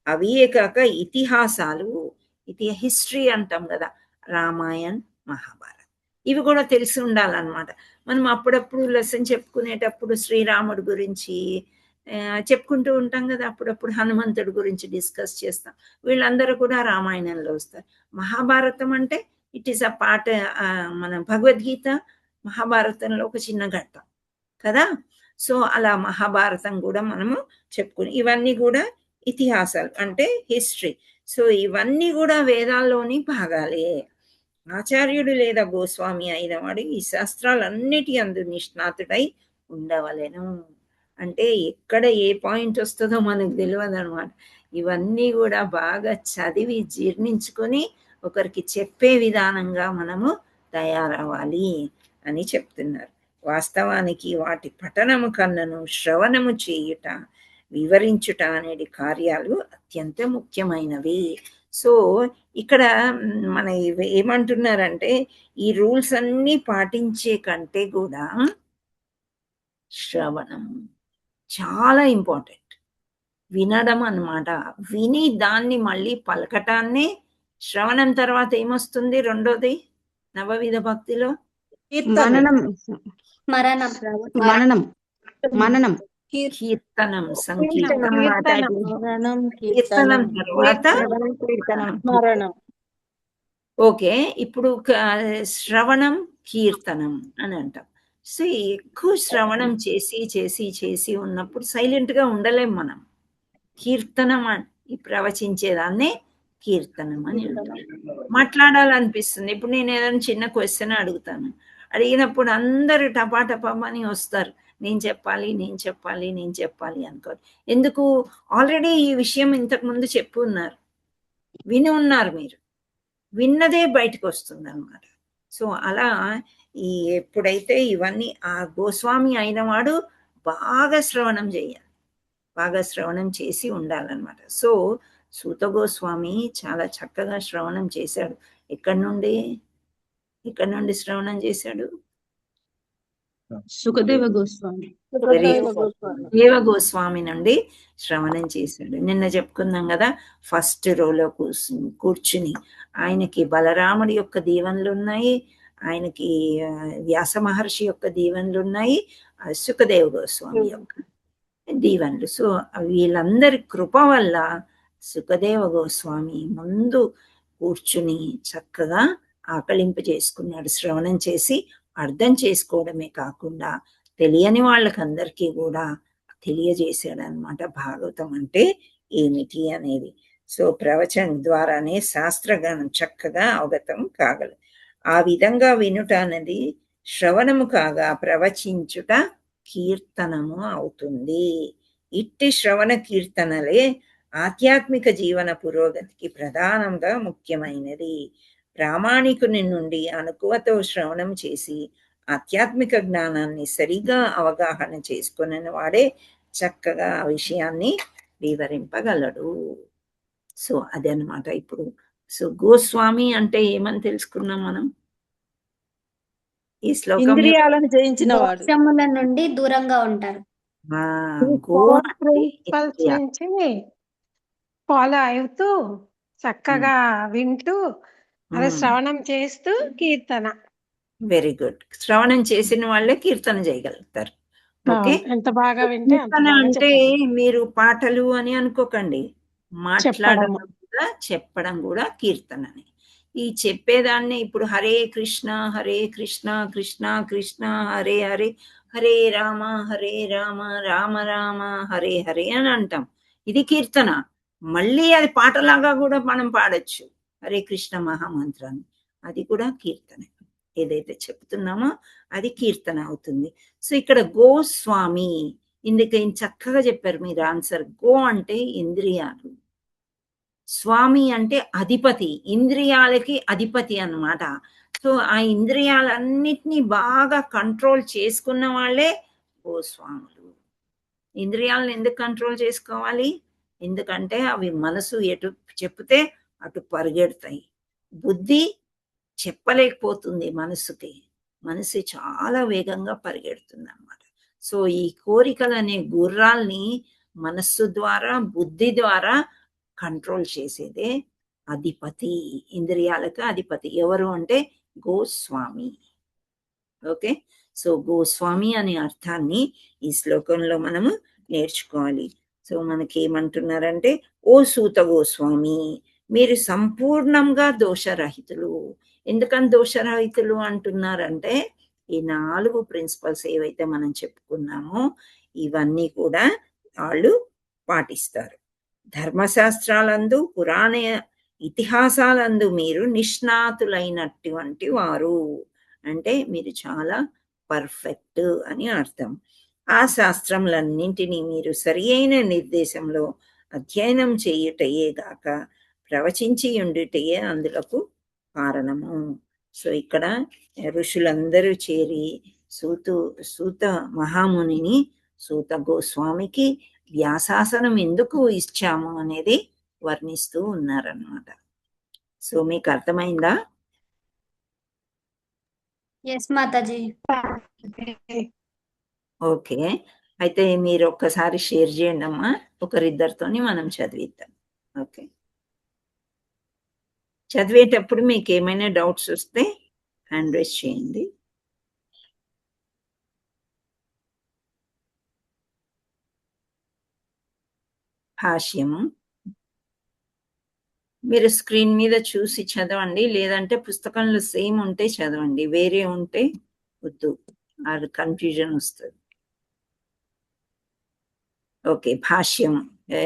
అవియే కాక ఇతిహాసాలు, హిస్టరీ అంటాం కదా, రామాయణ్ మహాభారత్, ఇవి కూడా తెలిసి ఉండాలన్నమాట. మనం అప్పుడప్పుడు లెసన్ చెప్పుకునేటప్పుడు శ్రీరాముడి గురించి చెప్పుకుంటూ ఉంటాం కదా, అప్పుడప్పుడు హనుమంతుడి గురించి డిస్కస్ చేస్తాం. వీళ్ళందరూ కూడా రామాయణంలో వస్తారు. మహాభారతం అంటే ఇట్ ఈస్ అ పార్ట్, మన భగవద్గీత మహాభారతంలో ఒక చిన్న ఘట్టం కదా. సో అలా మహాభారతం కూడా మనము చెప్పుకుని, ఇవన్నీ కూడా ఇతిహాసాలు అంటే హిస్టరీ. సో ఇవన్నీ కూడా వేదాల్లోని భాగాలే. ఆచార్యుడు లేదా గోస్వామి అయిన వాడు ఈ శాస్త్రాలన్నిటి అందు నిష్ణాతుడై ఉండవలెను. అంటే ఎక్కడ ఏ పాయింట్ వస్తుందో మనకు తెలియదు అనమాట. ఇవన్నీ కూడా బాగా చదివి జీర్ణించుకొని ఒకరికి చెప్పే విధానంగా మనము తయారవ్వాలి అని చెప్తున్నారు. వాస్తవానికి వాటి పఠనము కన్నను శ్రవణము చేయుట, వివరించుట అనేది కార్యాలు అత్యంత ముఖ్యమైనవి. సో ఇక్కడ మన ఏమంటున్నారంటే ఈ రూల్స్ అన్ని పాటించే కంటే కూడా శ్రవణం చాలా ఇంపార్టెంట్. వినడం అన్నమాట. విని దాన్ని మళ్ళీ పలకటాన్నే శ్రవణం. తర్వాత ఏమొస్తుంది రెండోది నవవిధ భక్తిలో? మననం మరణం మననం మననం కీర్తనం, సంకీర్తనం. మరణం కీర్తనం తర్వాత మరణం. ఓకే, ఇప్పుడు శ్రవణం కీర్తనం అని అంటాం. సో ఎక్కువ శ్రవణం చేసి చేసి చేసి ఉన్నప్పుడు సైలెంట్ గా ఉండలేం మనం. కీర్తనం అని ప్రవచించేదాన్నే కీర్తనం అని అంటాం. మాట్లాడాలనిపిస్తుంది. ఇప్పుడు నేను ఏదైనా చిన్న క్వశ్చన్ అడుగుతాను, అడిగినప్పుడు అందరూ టపాటపమని వస్తారు, నేను చెప్పాలి నేను చెప్పాలి నేను చెప్పాలి అనుకోరు. ఎందుకు? ఆల్రెడీ ఈ విషయం ఇంతకు ముందు చెప్పు ఉన్నారు, విని ఉన్నారు, మీరు విన్నదే బయటకు వస్తుంది అనమాట. సో అలా ఈ ఎప్పుడైతే ఇవన్నీ ఆ గోస్వామి అయిన వాడు బాగా శ్రవణం చేయాలి, బాగా శ్రవణం చేసి ఉండాలన్నమాట. సో సూత గోస్వామి చాలా చక్కగా శ్రవణం చేశాడు. ఎక్కడి నుండి శ్రవణం చేశాడు? సుఖదేవ గోస్వామి. దేవ గోస్వామి నుండి శ్రవణం చేశాడు. నిన్న చెప్పుకున్నాం కదా, ఫస్ట్ రోలో కూర్చుని ఆయనకి బలరాముడి యొక్క దీవెనలు ఉన్నాయి, ఆయనకి వ్యాస మహర్షి యొక్క దీవెనలు ఉన్నాయి, సుఖదేవ గోస్వామి యొక్క దీవెనలు. సో వీళ్ళందరి కృప వల్ల సుఖదేవ గోస్వామి ముందు కూర్చుని చక్కగా ఆకలింపు చేసుకున్నాడు. శ్రవణం చేసి అర్థం చేసుకోవడమే కాకుండా తెలియని వాళ్ళకందరికీ కూడా తెలియజేశాడు అనమాట భాగవతం అంటే ఏమిటి అనేది. సో ప్రవచనం ద్వారానే శాస్త్రజ్ఞానం చక్కగా అవగతం కాగలదు. ఆ విధంగా వినుట అనేది శ్రవణము కాగా ప్రవచించుట కీర్తనము అవుతుంది. ఇట్టి శ్రవణ కీర్తనలే ఆధ్యాత్మిక జీవన పురోగతికి ప్రధానంగా ముఖ్యమైనది. ప్రామాణికుని నుండి అనుకువతో శ్రవణం చేసి ఆధ్యాత్మిక జ్ఞానాన్ని సరిగా అవగాహన చేసుకునే వాడే చక్కగా ఆ విషయాన్ని వివరింపగలడు. సో అదనమాట. ఇప్పుడు సో గోస్వామి అంటే ఏమని తెలుసుకున్నాం మనం ఈ శ్లోకం? ఇంద్రియాలను జయించిన వాడు, మోక్షముల నుండి దూరంగా ఉంటారు. నుంచి ఫాలో అవుతూ చక్కగా వింటూ అదే శ్రవణం చేస్తూ కీర్తన. Very good. శ్రవణం చేసిన వాళ్ళే కీర్తన చేయగలుగుతారు. ఓకే, ఎంత బాగా వింటే కీర్తన అంటే మీరు పాటలు అని అనుకోకండి, మాట్లాడడం కూడా చెప్పడం కూడా కీర్తనని. ఈ చెప్పేదాన్ని ఇప్పుడు హరే కృష్ణ కృష్ణ కృష్ణ హరే హరే, హరే రామ రామ రామ హరే హరే అని అంటాం. ఇది కీర్తన. మళ్ళీ అది పాటలాగా కూడా మనం పాడొచ్చు, హరే కృష్ణ మహామంత్రాన్ని. అది కూడా కీర్తన. ఏదైతే చెప్తున్నామో అది కీర్తన అవుతుంది. సో ఇక్కడ గోస్వామి ఇందుకు చక్కగా చెప్పారు మీరు ఆన్సర్. గో అంటే ఇంద్రియాలు. స్వామి అంటే అధిపతి, ఇంద్రియాలకి అధిపతి అన్నమాట. సో ఆ ఇంద్రియాలన్నిటినీ బాగా కంట్రోల్ చేసుకున్న వాళ్ళే గోస్వాములు. ఇంద్రియాలను ఎందుకు కంట్రోల్ చేసుకోవాలి? ఎందుకంటే అవి మనసు ఎటు చెప్తే అటు పరిగెడతాయి. బుద్ధి చెప్పలేకపోతుంది మనసుకి. మనసు చాలా వేగంగా పరిగెడుతుంది అన్నమాట. సో ఈ కోరికలు అనే గుర్రాల్ని మనస్సు ద్వారా, బుద్ధి ద్వారా కంట్రోల్ చేసేదే అధిపతి, ఇంద్రియాలకు అధిపతి. ఎవరు అంటే గోస్వామి. ఓకే, సో గోస్వామి అనే అర్థాన్ని ఈ శ్లోకంలో మనము నేర్చుకోవాలి. సో మనకి ఏమంటున్నారంటే, ఓ సూత గోస్వామి, మీరు సంపూర్ణంగా దోషరహితులు. ఎందుకని దోషరహితులు అంటున్నారంటే, ఈ 4 ప్రిన్సిపల్స్ ఏవైతే మనం చెప్పుకున్నామో ఇవన్నీ కూడా వాళ్ళు పాటిస్తారు. ధర్మశాస్త్రాలందు, పురాణ ఇతిహాసాలందు మీరు నిష్ణాతులైనటువంటి వారు. అంటే మీరు చాలా పర్ఫెక్ట్ అని అర్థం. ఆ శాస్త్రములన్నింటినీ మీరు సరి అయిన నిర్దేశంలో అధ్యయనం చేయుటయే గాక ప్రవచించి ఉండుటయే అందులకు కారణము. సో ఇక్కడ ఋషులందరూ చేరి సూత మహామునిని, సూత గోస్వామికి వ్యాసాసనం ఎందుకు ఇచ్చాము అనేది వర్ణిస్తూ ఉన్నారన్నమాట. సో మీకు అర్థమైందా? ఎస్ మాతాజీ. ఓకే, అయితే మీరు ఒక్కసారి షేర్ చేయండి అమ్మా, ఒకరిద్దరితోని మనం చదివిద్దాం. ఓకే, చదివేటప్పుడు మీకు ఏమైనా డౌట్స్ వస్తే హ్యాండ్ రైజ్ చేయండి. భాష్యము మీరు స్క్రీన్ మీద చూసి చదవండి, లేదంటే పుస్తకంలో సేమ్ ఉంటే చదవండి, వేరే ఉంటే వద్దు, అది కన్ఫ్యూజన్ వస్తుంది. ఓకే, భాష్యం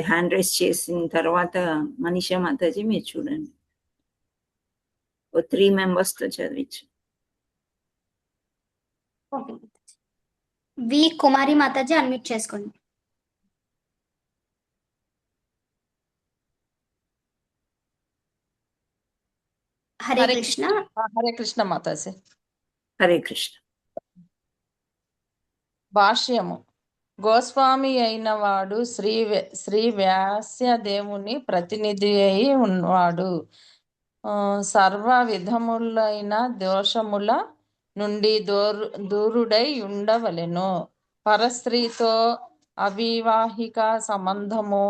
హ్యాండ్ రైజ్ చేసిన తర్వాత మనీషా మాతాజీ మీరు చూడండి, ఓ 3 మెంబర్స్తో చదివించు. ఓకే మాతాజీ. వి కుమారి మాతాజీ అన్మ్యూట్ చేసుకోండి. హరే కృష్ణ. హరే కృష్ణ మాతాజీ. హరే కృష్ణ. భాష్యము. గోస్వామి అయిన వాడు శ్రీ వ్యాసదేవుని ప్రతినిధి అయి ఉన్నవాడు. సర్వ విధములైన దోషముల నుండి దూరుడై ఉండవలెను. పరస్త్రీతో అవివాహిక సంబంధము,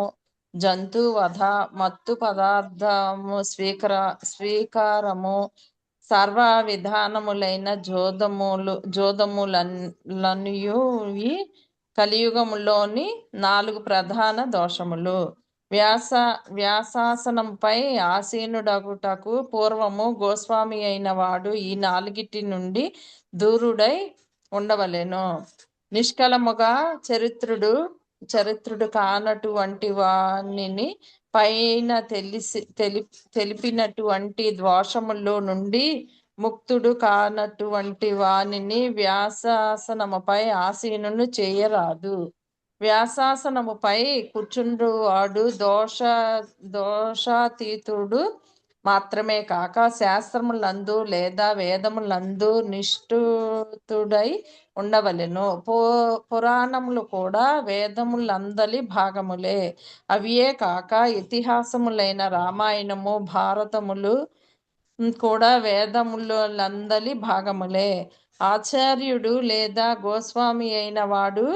జంతువధ, మత్తు పదార్థము స్వీకారము, సర్వ విధానములైన జోదములనియు కలియుగములోని 4 ప్రధాన దోషములు. వ్యాసాసనంపై ఆసీనుడగుటకు పూర్వము గోస్వామి అయిన వాడు ఈ 4 నుండి దూరుడై ఉండవలెను. నిష్కలముగా చరిత్రుడు కానటువంటి వానిని పైన తెలిపినటువంటి దోషములో నుండి ముక్తుడు కానటువంటి వానిని వ్యాసాసనముపై ఆసీనును చేయరాదు. వ్యాసాసనముపై కూర్చుండువాడు దోషాతీతుడు మాత్రమే కాక శాస్త్రములందు లేదా వేదములందు నిష్ఠుతుడై ఉండవలెను. పురాణములు కూడా వేదములందలి భాగములే. అవియే కాక ఇతిహాసములైన రామాయణము, భారతములు కూడా వేదములందలి భాగములే. ఆచార్యుడు లేదా గోస్వామి అయిన వాడు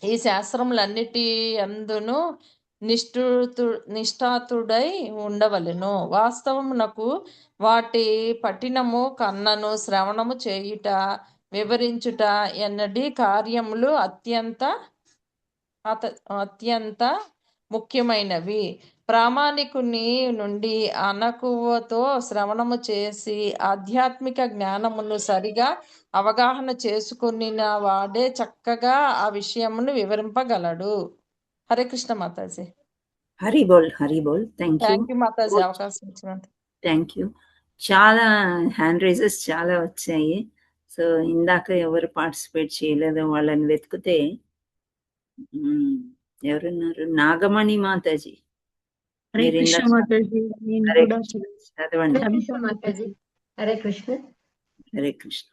ఈ శాస్త్రములన్నిటి అందును నిష్ఠాతుడై ఉండవలెను. వాస్తవమునకు వాటి పఠనము కన్నను శ్రవణము చేయుట, వివరించుట ఎన్నటి కార్యములు అత్యంత ముఖ్యమైనవి. ప్రామాణికుని నుండి అనకువతో శ్రవణము చేసి ఆధ్యాత్మిక జ్ఞానమును సరిగా అవగాహన చేసుకున్న వాడే చక్కగా ఆ విషయమును వివరింపగలడు. హరే కృష్ణ మాతాజీ. హరి బోల్, హరి బోల్. థ్యాంక్ యూ మాతాజీ, అవకాశం ఇచ్చినందుకు. Thank you. చాలా హ్యాండ్ రైజెస్ చాలా వచ్చాయి. సో ఇందాక ఎవరు పార్టిసిపేట్ చేయలేదో వాళ్ళని వెతికితే ఎవరున్నారు? నాగమణి మాతాజీ. హరే మీరు కృష్ణ ఇందాక మాతాజీ నేను హరే కూడా కృష్ణ చదవండి. హరే కృష్ణ మాతాజీ. హరే కృష్ణ హరే కృష్ణ.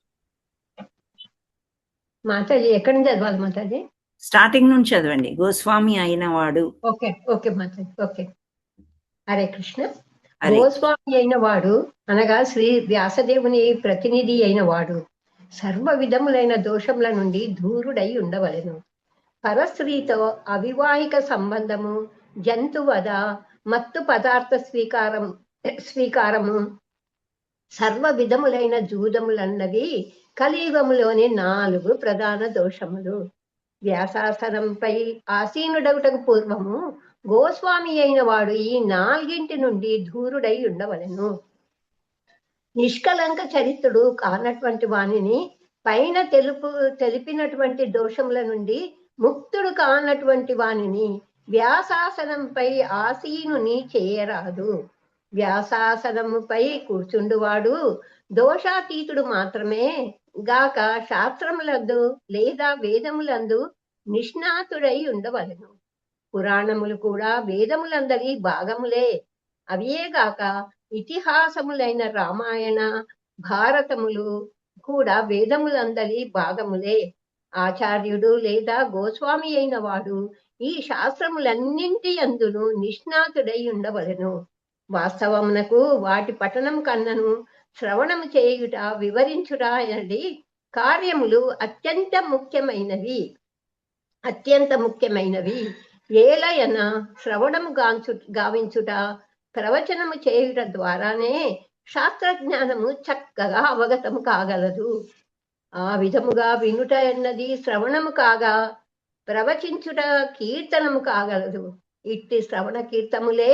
మాతాజీ. ఎక్కడి నుంచి చదవాలి మాతాజీ? స్టార్టింగ్ నుంచి చదవండి. గోస్వామి అయిన వాడు. ఓకే ఓకే మాతాజీ. ఓకే. హరే కృష్ణ. హరే గోస్వామి అయిన వాడు అనగా శ్రీ వ్యాసదేవుని ప్రతినిధి అయిన వాడు సర్వ విధములైన దోషముల నుండి దూరుడై ఉండవలెను. పరస్త్రీతో అవివాహిక సంబంధము, జంతువధ, మత్తు పదార్థ స్వీకారము, సర్వ విధములైన జూదములన్నవి కలియుగములోని 4 ప్రధాన దోషములు. వ్యాసాసనంపై ఆసీనుడగుటకు పూర్వము గోస్వామి అయిన వాడు ఈ 4 నుండి దూరుడై ఉండవలెను. నిష్కలంక చరిత్రుడు కానటువంటి వానిని పైన తెలిపినటువంటి దోషముల నుండి ముక్తుడు కానటువంటి వానిని వ్యాసాసనంపై ఆసీనుని చేయరాదు. వ్యాసాసనముపై కూర్చుండువాడు దోషాతీతుడు మాత్రమే గాక శాస్త్రములందు లేదా వేదములందు నిష్ణాతుడై ఉండవలెను. పురాణములు కూడా వేదములందరి భాగములే. అవేగాక ఇతిహాసములైన రామాయణ భారతములు కూడా వేదములందరి భాగములే. ఆచార్యుడు లేదా గోస్వామి అయిన వాడు ఈ శాస్త్రములన్నింటి యందును నిష్ణాతుడై ఉండవలెను. వాస్తవమునకు వాటి పఠనం కన్నను శ్రవణము చేయుట, వివరించుట అనేది కార్యములు అత్యంత ముఖ్యమైనవి. ఏలయన శ్రవణము గావించుట, ప్రవచనము చేయుట ద్వారానే శాస్త్రజ్ఞానము చక్కగా అవగతము కాగలదు. ఆ విధముగా వినుట అన్నది శ్రవణము కాగా ప్రవచించుట కీర్తనము కాగలదు. ఇట్టి శ్రవణ కీర్తములే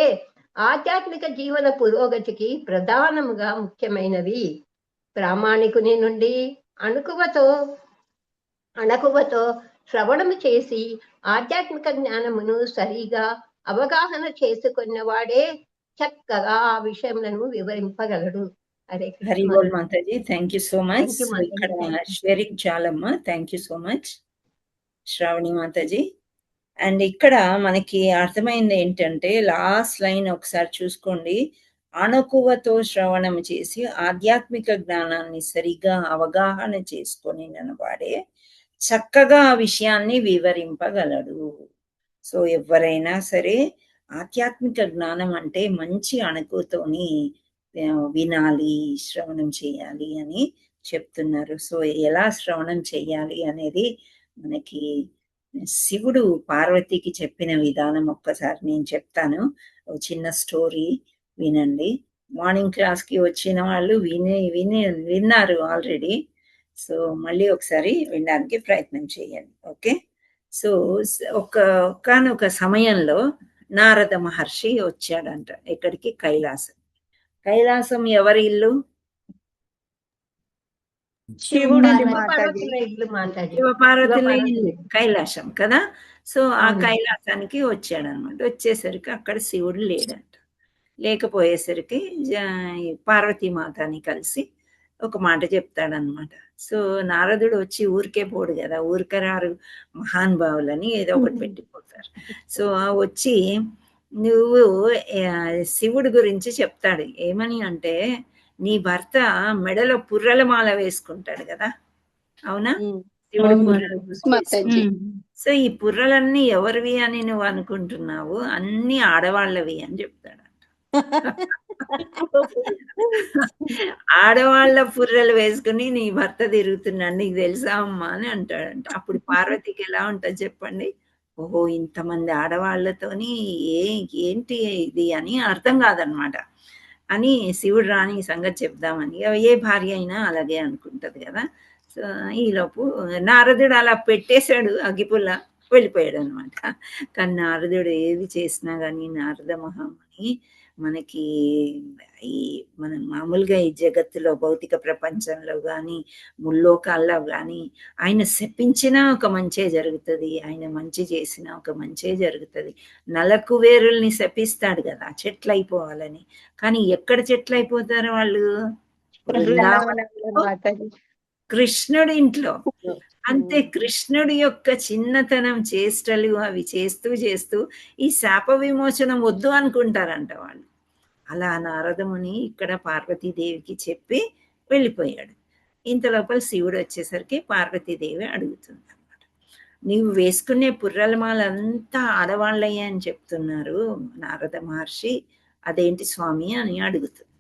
ఆధ్యాత్మిక జీవన పురోగతికి ప్రధానముగా ముఖ్యమైనవి. ప్రామాణికుని నుండి అణకువతో శ్రవణము చేసి ఆధ్యాత్మిక జ్ఞానమును సరిగా అవగాహన చేసుకున్నవాడే చక్కగా ఆ విషయములను వివరింపగలడు. హరే హరి బోల్ మాతాజీ. Thank you so much. ఇక్కడ షేరింగ్ చాలమ్మా. Thank you so much Sravani మాతాజీ. అండ్ ఇక్కడ మనకి అర్థమైంది ఏంటంటే లాస్ట్ లైన్ ఒకసారి చూసుకోండి. అణకువతో శ్రవణం చేసి ఆధ్యాత్మిక జ్ఞానాన్ని సరిగా అవగాహన చేసుకొని వాడే చక్కగా ఆ విషయాన్ని వివరింపగలడు. సో ఎవరైనా సరే ఆధ్యాత్మిక జ్ఞానం అంటే మంచి అణకువతోని వినాలి, శ్రవణం చేయాలి అని చెప్తున్నారు. సో ఎలా శ్రవణం చేయాలి అనేది మనకి శివుడు పార్వతికి చెప్పిన విధానం ఒక్కసారి నేను చెప్తాను. ఒక చిన్న స్టోరీ వినండి. మార్నింగ్ క్లాస్కి వచ్చిన వాళ్ళు విన్నారు ఆల్రెడీ. సో మళ్ళీ ఒకసారి వినడానికి ప్రయత్నం చేయండి. ఓకే. సో ఒకానొక సమయంలో నారద మహర్షి వచ్చాడంట. ఎక్కడికి? కైలాసం. కైలాసం ఎవరి ఇల్లు? శివపార్వతుల ఇల్లు కైలాసం కదా. సో ఆ కైలాసానికి వచ్చాడనమాట. వచ్చేసరికి అక్కడ శివుడు లేడంట. లేకపోయేసరికి పార్వతీమాతని కలిసి ఒక మాట చెప్తాడనమాట. సో నారదుడు వచ్చి ఊరికే పోడు కదా, ఊరికరారు మహానుభావులని ఏదో ఒకటి పెట్టిపోతారు. సో వచ్చి నువ్వు శివుడి గురించి చెప్తాడు. ఏమని అంటే, నీ భర్త మెడలో పుర్రెల మాల వేసుకుంటాడు కదా, అవునా? శివుడు పుర్రెలు. సో ఈ పుర్రెలన్నీ ఎవరివి అని నువ్వు అనుకుంటున్నావు? అన్ని ఆడవాళ్ళవి అని చెప్తాడు. ఆడవాళ్ళ పుర్రెలు వేసుకుని నీ భర్త తిరుగుతున్నాడు, నీకు తెలుసా అమ్మా అని అంటాడంట. అప్పుడు పార్వతికి ఎలా ఉంటుంది చెప్పండి? ఓహో, ఇంతమంది ఆడవాళ్లతోని ఏంటి ఇది అని అర్థం కాదనమాట. అని శివుడు రాని సంగతి చెప్దామని ఏ భార్య అయినా అలాగే అనుకుంటది కదా. సో ఈలోపు నారదుడు అలా పెట్టేశాడు అగ్గిపుల్ల, వెళ్ళిపోయాడు అనమాట. కానీ నారదుడు ఏది చేసినా కానీ నారద మహాముని మనకి మనం మామూలుగా ఈ జగత్తులో భౌతిక ప్రపంచంలో కానీ ముల్లోకాల్లో కానీ ఆయన శపించినా ఒక మంచే జరుగుతుంది, ఆయన మంచి చేసినా ఒక మంచే జరుగుతుంది. నలకు వేరుల్ని శపిస్తాడు కదా చెట్లు అయిపోవాలని. కానీ ఎక్కడ చెట్లు అయిపోతారు వాళ్ళు? కృష్ణుడి ఇంట్లో. అంతే కృష్ణుడి యొక్క చిన్నతనం చేష్టలు అవి చేస్తూ చేస్తూ ఈ శాప విమోచనం వద్దు అనుకుంటారంట వాళ్ళు. అలా నారదముని ఇక్కడ పార్వతీదేవికి చెప్పి వెళ్ళిపోయాడు. ఇంత లోపల శివుడు వచ్చేసరికి పార్వతీదేవి అడుగుతుంది అనమాట, నీవు వేసుకునే పుర్రలమాలంతా ఆడవాళ్ళయ్యా అని చెప్తున్నారు నారద మహర్షి, అదేంటి స్వామి అని అడుగుతుంది.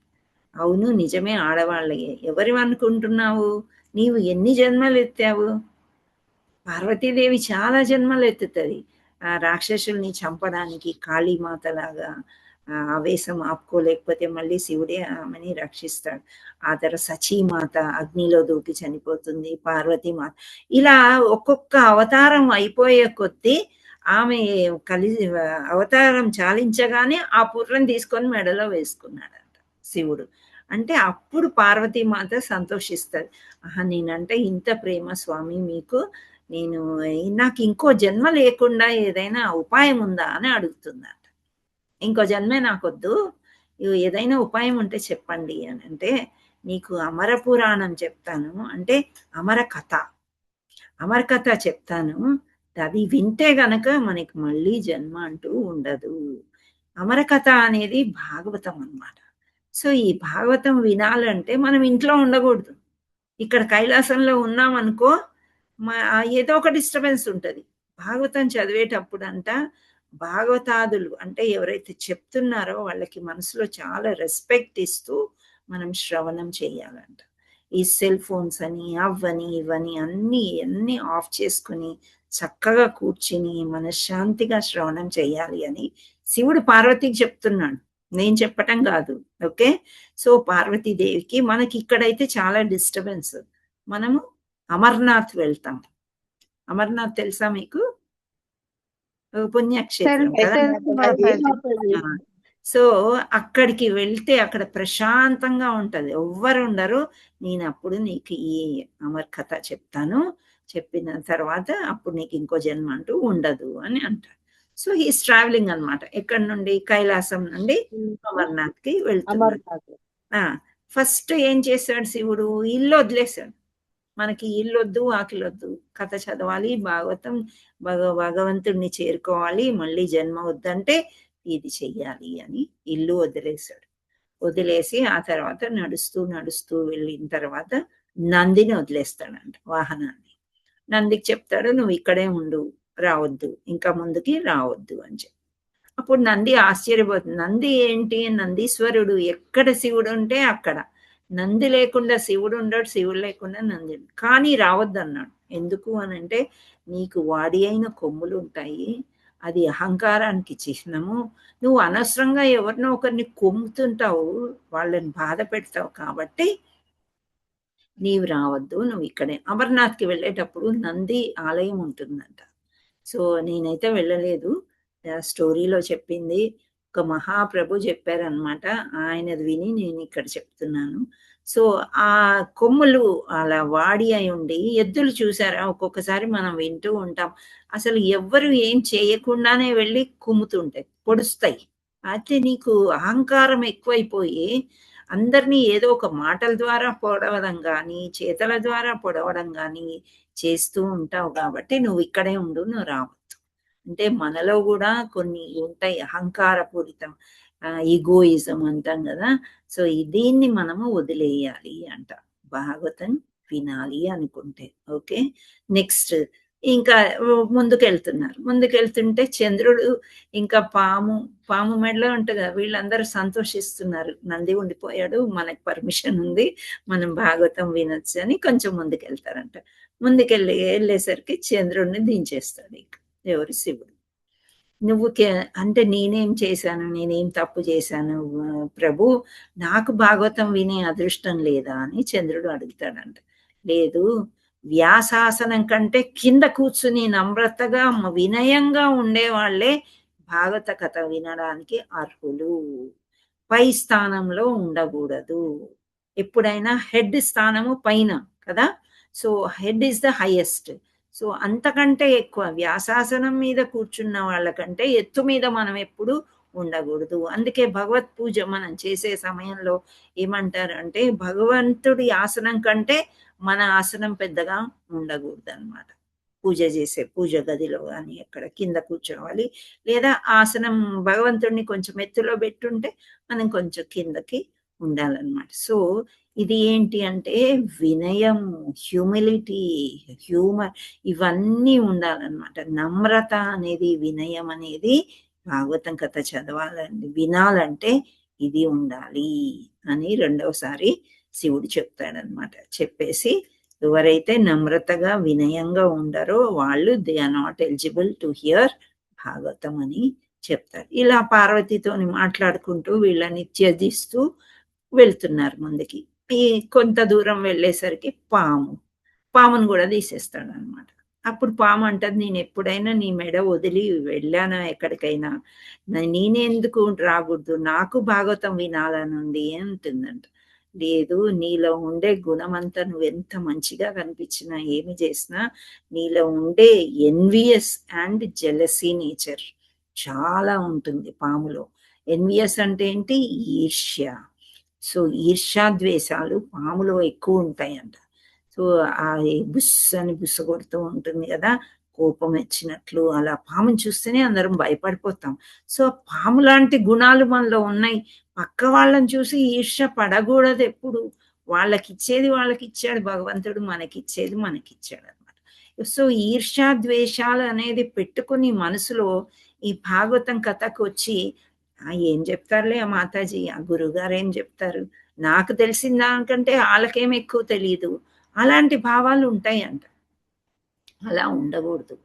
అవును నిజమే, ఆడవాళ్ళయ్యే. ఎవరు అనుకుంటున్నావు? నీవు ఎన్ని జన్మలు ఎత్తావు? పార్వతీదేవి చాలా జన్మలు ఎత్తుతుంది ఆ రాక్షసుల్ని చంపడానికి. కాళీమాతలాగా ఆవేశం ఆపుకోలేకపోతే మళ్ళీ శివుడే ఆమెని రక్షిస్తాడు. ఆ తర్వాత సచీమాత అగ్నిలో దూకి చనిపోతుంది, పార్వతీమాత. ఇలా ఒక్కొక్క అవతారం అయిపోయే కొద్దీ ఆమె అవతారం చాలించగానే ఆ పుర్రం తీసుకొని మెడలో వేసుకున్నాడంట శివుడు. అంటే అప్పుడు పార్వతీమాత సంతోషిస్తుంది, ఆహా నేనంటే ఇంత ప్రేమ స్వామి మీకు, నాకు ఇంకో జన్మ లేకుండా ఏదైనా ఉపాయం ఉందా అని అడుగుతుందంట. ఇంకో జన్మే నాకొద్దు, ఏదైనా ఉపాయం ఉంటే చెప్పండి అని అంటే, నీకు అమర పురాణం చెప్తాను అంటే అమర కథ చెప్తాను, అది వింటే గనక మనకి మళ్ళీ జన్మ అంటూ ఉండదు. అమర కథ అనేది భాగవతం అన్నమాట. సో ఈ భాగవతం వినాలంటే మనం ఇంట్లో ఉండకూడదు. ఇక్కడ కైలాసంలో ఉన్నాం అనుకో, ఏదో ఒక డిస్టర్బెన్స్ ఉంటుంది. భాగవతం చదివేటప్పుడు అంట భాగవతాదులు అంటే ఎవరైతే చెప్తున్నారో వాళ్ళకి మనసులో చాలా రెస్పెక్ట్ ఇస్తూ మనం శ్రవణం చేయాలంట. ఈ సెల్ ఫోన్స్ అని అవని ఇవని అన్ని ఆఫ్ చేసుకుని చక్కగా కూర్చుని మనశ్శాంతిగా శ్రవణం చేయాలి అని శివుడు పార్వతికి చెప్తున్నాడు, నేను చెప్పటం కాదు. ఓకే, సో పార్వతీదేవికి మనకి ఇక్కడైతే చాలా డిస్టర్బెన్స్. మనము అమర్నాథ్ వెళ్తాం. అమర్నాథ్ తెలుసా మీకు? పుణ్యక్షేత్రం కదా. సో అక్కడికి వెళ్తే అక్కడ ప్రశాంతంగా ఉంటది, ఎవ్వరు ఉండరు. నేను అప్పుడు నీకు ఈ అమర్ కథ చెప్తాను, చెప్పిన తర్వాత అప్పుడు నీకు ఇంకో జన్మ అంటూ ఉండదు అని అంటారు. సో హీస్ ట్రావెలింగ్ అనమాట. ఎక్కడి నుండి? కైలాసం నుండి అమర్నాథ్ కి వెళ్తున్నాడు. ఫస్ట్ ఏం చేశాడు శివుడు? ఇల్లు వదిలేశాడు. మనకి ఇల్లొద్దు ఆకిలొద్దు, కథ చదవాలి, భాగవతం భగవంతుడిని చేరుకోవాలి, మళ్ళీ జన్మ వద్దంటే ఇది చెయ్యాలి అని ఇల్లు వదిలేశాడు. వదిలేసి ఆ తర్వాత నడుస్తూ వెళ్ళిన తర్వాత నందిని వదిలేస్తాడంట, వాహనాన్ని. నందికి చెప్తాడు, నువ్వు ఇక్కడే ఉండు, రావద్దు, ఇంకా ముందుకి రావద్దు అని చెప్పి. అప్పుడు నంది ఆశ్చర్యపోతుంది. నంది ఏంటి? నందీశ్వరుడు, ఎక్కడ శివుడు ఉంటే అక్కడ. నంది లేకుండా శివుడు ఉండడు, శివుడు లేకుండా నంది, కానీ రావద్దు అన్నాడు. ఎందుకు అని అంటే, నీకు వాడి అయిన కొమ్ములు ఉంటాయి, అది అహంకారానికి చిహ్నము. నువ్వు అనవసరంగా ఎవరినో ఒకరిని కొమ్ముతుంటావు, వాళ్ళని బాధ పెడతావు, కాబట్టి నీవు రావద్దు, నువ్వు ఇక్కడే. అమర్నాథ్కి వెళ్ళేటప్పుడు నంది ఆలయం ఉంటుందంట. సో నేనైతే వెళ్ళలేదు, స్టోరీలో చెప్పింది ఒక మహాప్రభు చెప్పారనమాట, ఆయనది విని నేను ఇక్కడ చెప్తున్నాను. సో ఆ కొమ్ములు అలా వాడి అయి ఉండి, ఎద్దులు చూసారా ఒక్కొక్కసారి మనం వింటూ ఉంటాం, అసలు ఎవ్వరు ఏం చేయకుండానే వెళ్ళి కుమ్ముతుంటాయి, పొడుస్తాయి. అయితే నీకు అహంకారం ఎక్కువైపోయి అందరినీ ఏదో ఒక మాటల ద్వారా పొడవడం కానీ చేతల ద్వారా పొడవడం కానీ చేస్తూ ఉంటావు, కాబట్టి నువ్వు ఇక్కడే ఉండు, నువ్వు రావద్దు. అంటే మనలో కూడా కొన్ని ఉంటాయి, అహంకారపూరితం, ఈగోయిజం అంటాం కదా. సో దీన్ని మనము వదిలేయాలి అంట, భాగవతం వినాలి అనుకుంటే. ఓకే, నెక్స్ట్ ఇంకా ముందుకెళ్తుంటే చంద్రుడు ఇంకా పాము మెడలో ఉంటుంది, వీళ్ళందరూ సంతోషిస్తున్నారు, నంది ఉండిపోయాడు, మనకు పర్మిషన్ ఉంది, మనం భాగవతం వినొచ్చు అని కొంచెం ముందుకెళ్తారంట. వెళ్ళేసరికి చంద్రుడిని దించేస్తాడు ఇక ఎవరు? శివుడు. నువ్వు అంటే నేనేం చేశాను, నేనేం తప్పు చేశాను ప్రభు, నాకు భాగవతం వినే అదృష్టం లేదా అని చంద్రుడు అడుగుతాడంట. లేదు, వ్యాసాసనం కంటే కింద కూర్చుని నమ్రతగా వినయంగా ఉండేవాళ్లే భాగవత కథ వినడానికి అర్హులు, పై స్థానంలో ఉండకూడదు. ఎప్పుడైనా హెడ్ స్థానము పైన కదా, so head is the highest. So అంతకంటే ఎక్కువ వ్యాసాసనం మీద కూర్చున్న వాళ్ళకంటే ఎత్తు మీద మనం ఎప్పుడు ఉండకూడదు. అందుకే భగవత్ పూజ మనం చేసే సమయంలో ఏమంటారు అంటే, భగవంతుడి ఆసనం కంటే మన ఆసనం పెద్దగా ఉండకూడదు అనమాట. పూజ గదిలో కానీ ఎక్కడ కింద కూర్చోవాలి, లేదా ఆసనం భగవంతుడిని కొంచెం ఎత్తులో పెట్టుంటే మనం కొంచెం కిందకి ఉండాలన్నమాట. సో ఇది ఏంటి అంటే వినయము, హ్యూమిలిటీ, హ్యూమర్ ఇవన్నీ ఉండాలన్నమాట. నమ్రత అనేది, వినయం అనేది భాగవతం కథ చదవాలండి, వినాలంటే ఇది ఉండాలి అని రెండవసారి శివుడు చెప్తాడనమాట. చెప్పేసి ఎవరైతే నమ్రతగా వినయంగా ఉండారో వాళ్ళు they are not eligible to hear Bhagavatam అని చెప్తారు. ఇలా పార్వతితోని మాట్లాడుకుంటూ వీళ్ళని త్యజిస్తూ వెళ్తున్నారు ముందుకి. ఈ కొంత దూరం వెళ్ళేసరికి పామును కూడా తీసేస్తాడు అనమాట. అప్పుడు పాము అంటది, నేను ఎప్పుడైనా నీ మెడ వదిలి వెళ్ళానా ఎక్కడికైనా, నేనెందుకు రాకూడదు, నాకు భాగవతం వినాలని ఉంది అంటుందంట. లేదు, నీలో ఉండే గుణమంతా నువ్వెంత మంచిగా కనిపించినా ఏమి చేసినా నీలో ఉండే ఎన్వియస్ అండ్ జెలసీ నేచర్ చాలా ఉంటుంది పాములో. ఎన్వియస్ అంటే ఏంటి? ఈర్ష్య. సో ఈర్ష్యాద్వేషాలు పాములో ఎక్కువ ఉంటాయంట. సో ఆ బుస్ అని బుస్స కొడుతూ ఉంటుంది కదా, కోపం వచ్చినట్లు. అలా పాముని చూస్తేనే అందరం భయపడిపోతాం. సో పాము లాంటి గుణాలు మనలో ఉన్నాయి. పక్క వాళ్ళని చూసి ఈర్ష్య పడకూడదు ఎప్పుడు. వాళ్ళకిచ్చేది వాళ్ళకి ఇచ్చాడు భగవంతుడు, మనకిచ్చేది మనకిచ్చాడు అనమాట. సో ఈర్ష్యాద్వేషాలు అనేది పెట్టుకుని మనసులో ఈ భాగవతం కథకు వచ్చి ఏం చెప్తారులే ఆ మాతాజీ, ఆ గురుగారు ఏం చెప్తారు, నాకు తెలిసిన దానికంటే వాళ్ళకేం ఎక్కువ తెలియదు, అలాంటి భావాలు ఉంటాయంట. అలా ఉండకూడదు.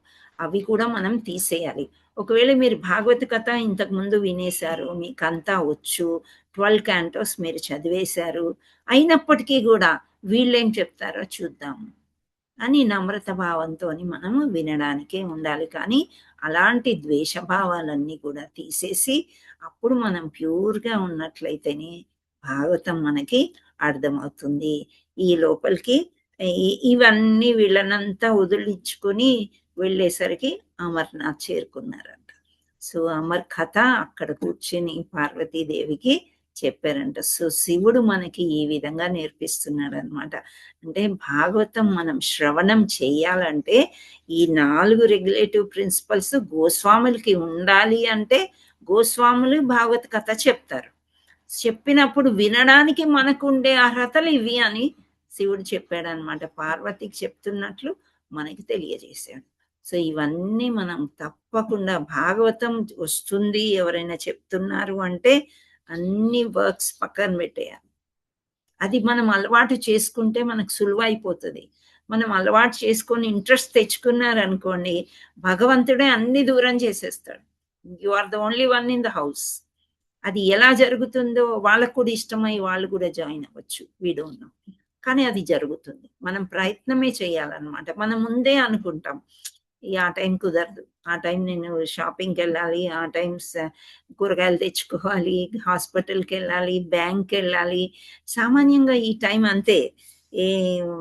అవి కూడా మనం తీసేయాలి. ఒకవేళ మీరు భాగవత కథ ఇంతకు ముందు వినేశారు, మీకు అంతా వచ్చు, 12 cantos మీరు చదివేశారు, అయినప్పటికీ కూడా వీళ్ళేం చెప్తారో చూద్దాము అని నమ్రత భావంతో మనము వినడానికే ఉండాలి. కానీ అలాంటి ద్వేషభావాలన్నీ కూడా తీసేసి అప్పుడు మనం ప్యూర్గా ఉన్నట్లయితేనే భాగవతం మనకి అర్థమవుతుంది. ఈ లోపలికి ఇవన్నీ వీళ్ళనంతా వదిలించుకొని వెళ్ళేసరికి అమర్నాథ్ చేరుకున్నారంట. సో అమర్ కథ అక్కడ కూర్చొని పార్వతీదేవికి చెప్పారంట. సో శివుడు మనకి ఈ విధంగా నేర్పిస్తున్నాడు అనమాట. అంటే భాగవతం మనం శ్రవణం చేయాలంటే ఈ 4 రెగ్యులేటివ్ ప్రిన్సిపల్స్ గోస్వాములకి ఉండాలి. అంటే గోస్వాములు భాగవత కథ చెప్తారు, చెప్పినప్పుడు వినడానికి మనకు ఉండే అర్హతలు ఇవి అని శివుడు చెప్పాడు అనమాట. పార్వతికి చెప్తున్నట్లు మనకి తెలియజేశాడు. సో ఇవన్నీ మనం తప్పకుండా, భాగవతం వస్తుంది ఎవరైనా చెప్తున్నారు అంటే అన్ని వర్క్స్ పక్కన పెట్టేయాలి. అది మనం అలవాటు చేసుకుంటే మనకు సులువు అయిపోతుంది. మనం అలవాటు చేసుకొని ఇంట్రెస్ట్ తెచ్చుకున్నారనుకోండి, భగవంతుడే అన్ని దూరం చేసేస్తాడు. You are the only one in the house. అది ఎలా జరుగుతుందో వాళ్ళకు కూడా ఇష్టమై వాళ్ళు కూడా జాయిన్ అవ్వచ్చు, వీ డోంట్ నో. కానీ అది జరుగుతుంది. మనం ప్రయత్నమే చేయాలన్నమాట. మనం ముందే అనుకుంటాం ఆ టైం కుదరదు, ఆ టైం నేను షాపింగ్కి వెళ్ళాలి, ఆ టైం కూరగాయలు తెచ్చుకోవాలి, హాస్పిటల్కి వెళ్ళాలి, బ్యాంక్కి వెళ్ళాలి. సామాన్యంగా ఈ టైం అంతే.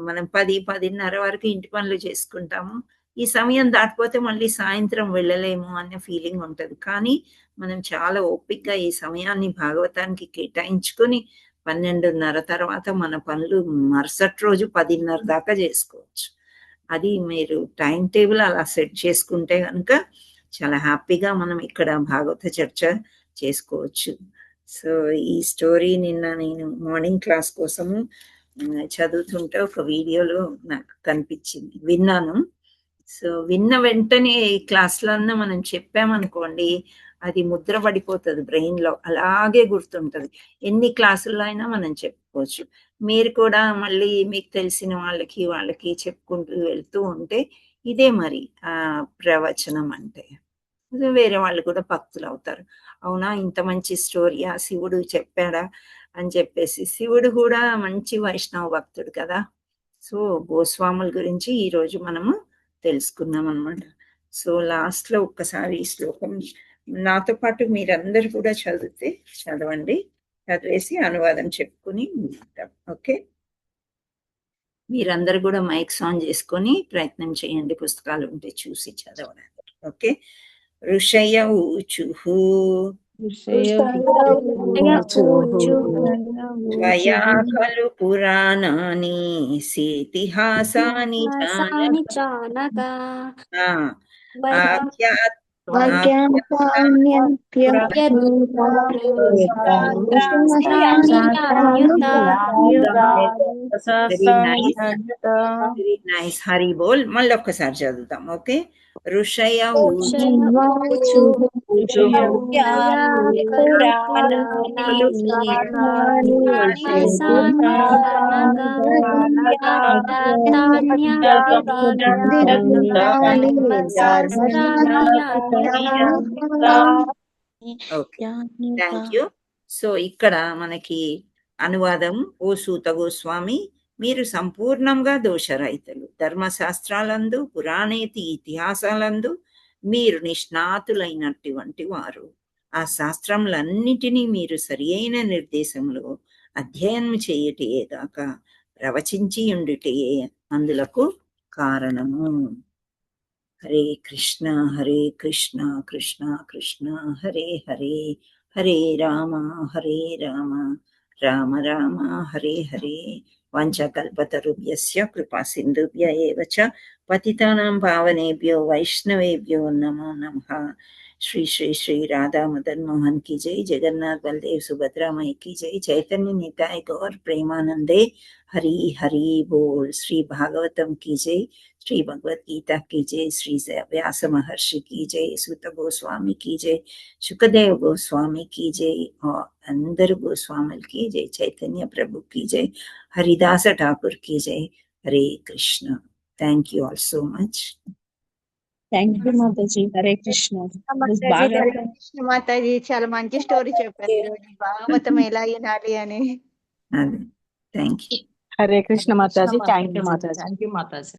మనం 10-10:30 వరకు ఇంటి పనులు చేసుకుంటాము. ఈ సమయం దాటిపోతే మళ్ళీ సాయంత్రం వెళ్ళలేము అనే ఫీలింగ్ ఉంటుంది. కానీ మనం చాలా ఓపికగా ఈ సమయాన్ని భాగవతానికి కేటాయించుకొని 12:30 తర్వాత మన పనులు మరుసటి రోజు 10:30 దాకా చేసుకోవచ్చు. అది మీరు టైం టేబుల్ అలా సెట్ చేసుకుంటే కనుక చాలా హ్యాపీగా మనం ఇక్కడ భాగవత చర్చ చేసుకోవచ్చు. సో ఈ స్టోరీ నిన్న నేను మార్నింగ్ క్లాస్ కోసము చదువుతుంటే ఒక వీడియోలో నాకు కనిపించింది, విన్నాను. సో విన్న వెంటనే క్లాస్లో మనం చెప్పామనుకోండి, అది ముద్ర పడిపోతుంది బ్రెయిన్లో, అలాగే గుర్తుంటుంది. ఎన్ని క్లాసుల్లో అయినా మనం చెప్పుకోవచ్చు. మీరు కూడా మళ్ళీ మీకు తెలిసిన వాళ్ళకి చెప్పుకుంటూ వెళ్తూ ఉంటే ఇదే మరి ప్రవచనం అంటే. వేరే వాళ్ళు కూడా భక్తులు అవుతారు. అవునా, ఇంత మంచి స్టోరీయా, శివుడు చెప్పాడా అని చెప్పేసి. శివుడు కూడా మంచి వైష్ణవ భక్తుడు కదా. సో గోస్వాముల గురించి ఈరోజు మనము తెలుసుకున్నాం అనమాట. సో లాస్ట్లో ఒక్కసారి ఈ శ్లోకం నాతో పాటు మీరందరూ కూడా చదవండి. చదివేసి అనువాదం చెప్పుకుని ఉంటాం. ఓకే, మీరందరూ కూడా మైక్స్ ఆన్ చేసుకొని ప్రయత్నం చేయండి, పుస్తకాలు ఉంటే చూసి చదవడానికి. ఓకే. ఋషయ ఊచుః త్వయా ఖలు పురాణాని సేతిహాసాని జానగా వెరీ నైస్. హరి బోల్. మళ్ళీ ఒక్కసారి చదువుతాం. ఓకే. ఋషయ థ్యాంక్ యూ. సో ఇక్కడ మనకి అనువాదం. ఓ సూత గోస్వామి, మీరు సంపూర్ణంగా దోషరహితులు. ధర్మశాస్త్రాలందు పురాణేతి ఇతిహాసాలందు మీరు నిష్ణాతులైనటువంటి వారు. ఆ శాస్త్రములన్నిటినీ మీరు సరి అయిన నిర్దేశంలో అధ్యయనం చేయటేగాక ప్రవచించి ఉండుటయే అందులకు కారణము. హరే కృష్ణ హరే కృష్ణ కృష్ణ కృష్ణ హరే హరే, హరే రామ రామ రామ హరే హరే. వంచకల్పతరుభ్యస్య కృపా సింధుభ్య ఏవ చ పతితానాం పావనేభ్యో వైష్ణవేభ్యో నమో నమః. श्री श्री श्री राधा मदन मोहन की जय. जगन्नाथ बलदेव सुभद्रा माई की जय. चैतन्य निताय गौर प्रेमानंदे हरि हरि बोल. श्री भागवतम की जय. श्री भगवत गीता की जय. श्री व्यास महर्षि की जय. सूत गोस्वामी की जय. शुकदेव गोस्वामी की जय और अंदर गोस्वामी की जय. चैतन्य प्रभु की जय. हरिदास ठाकुर की जय. Hare Krishna. Thank you all so much. Thank you మాతాజీ. హరే కృష్ణ. బాగా హరే కృష్ణ మాతాజీ, చాలా మంచి స్టోరీ చెప్పారు ఈరోజు, భాగవతం ఎలా వినాలి అని. Thank you. Hare Krishna Mataji. Thank you Mataji. Thank you Mataji.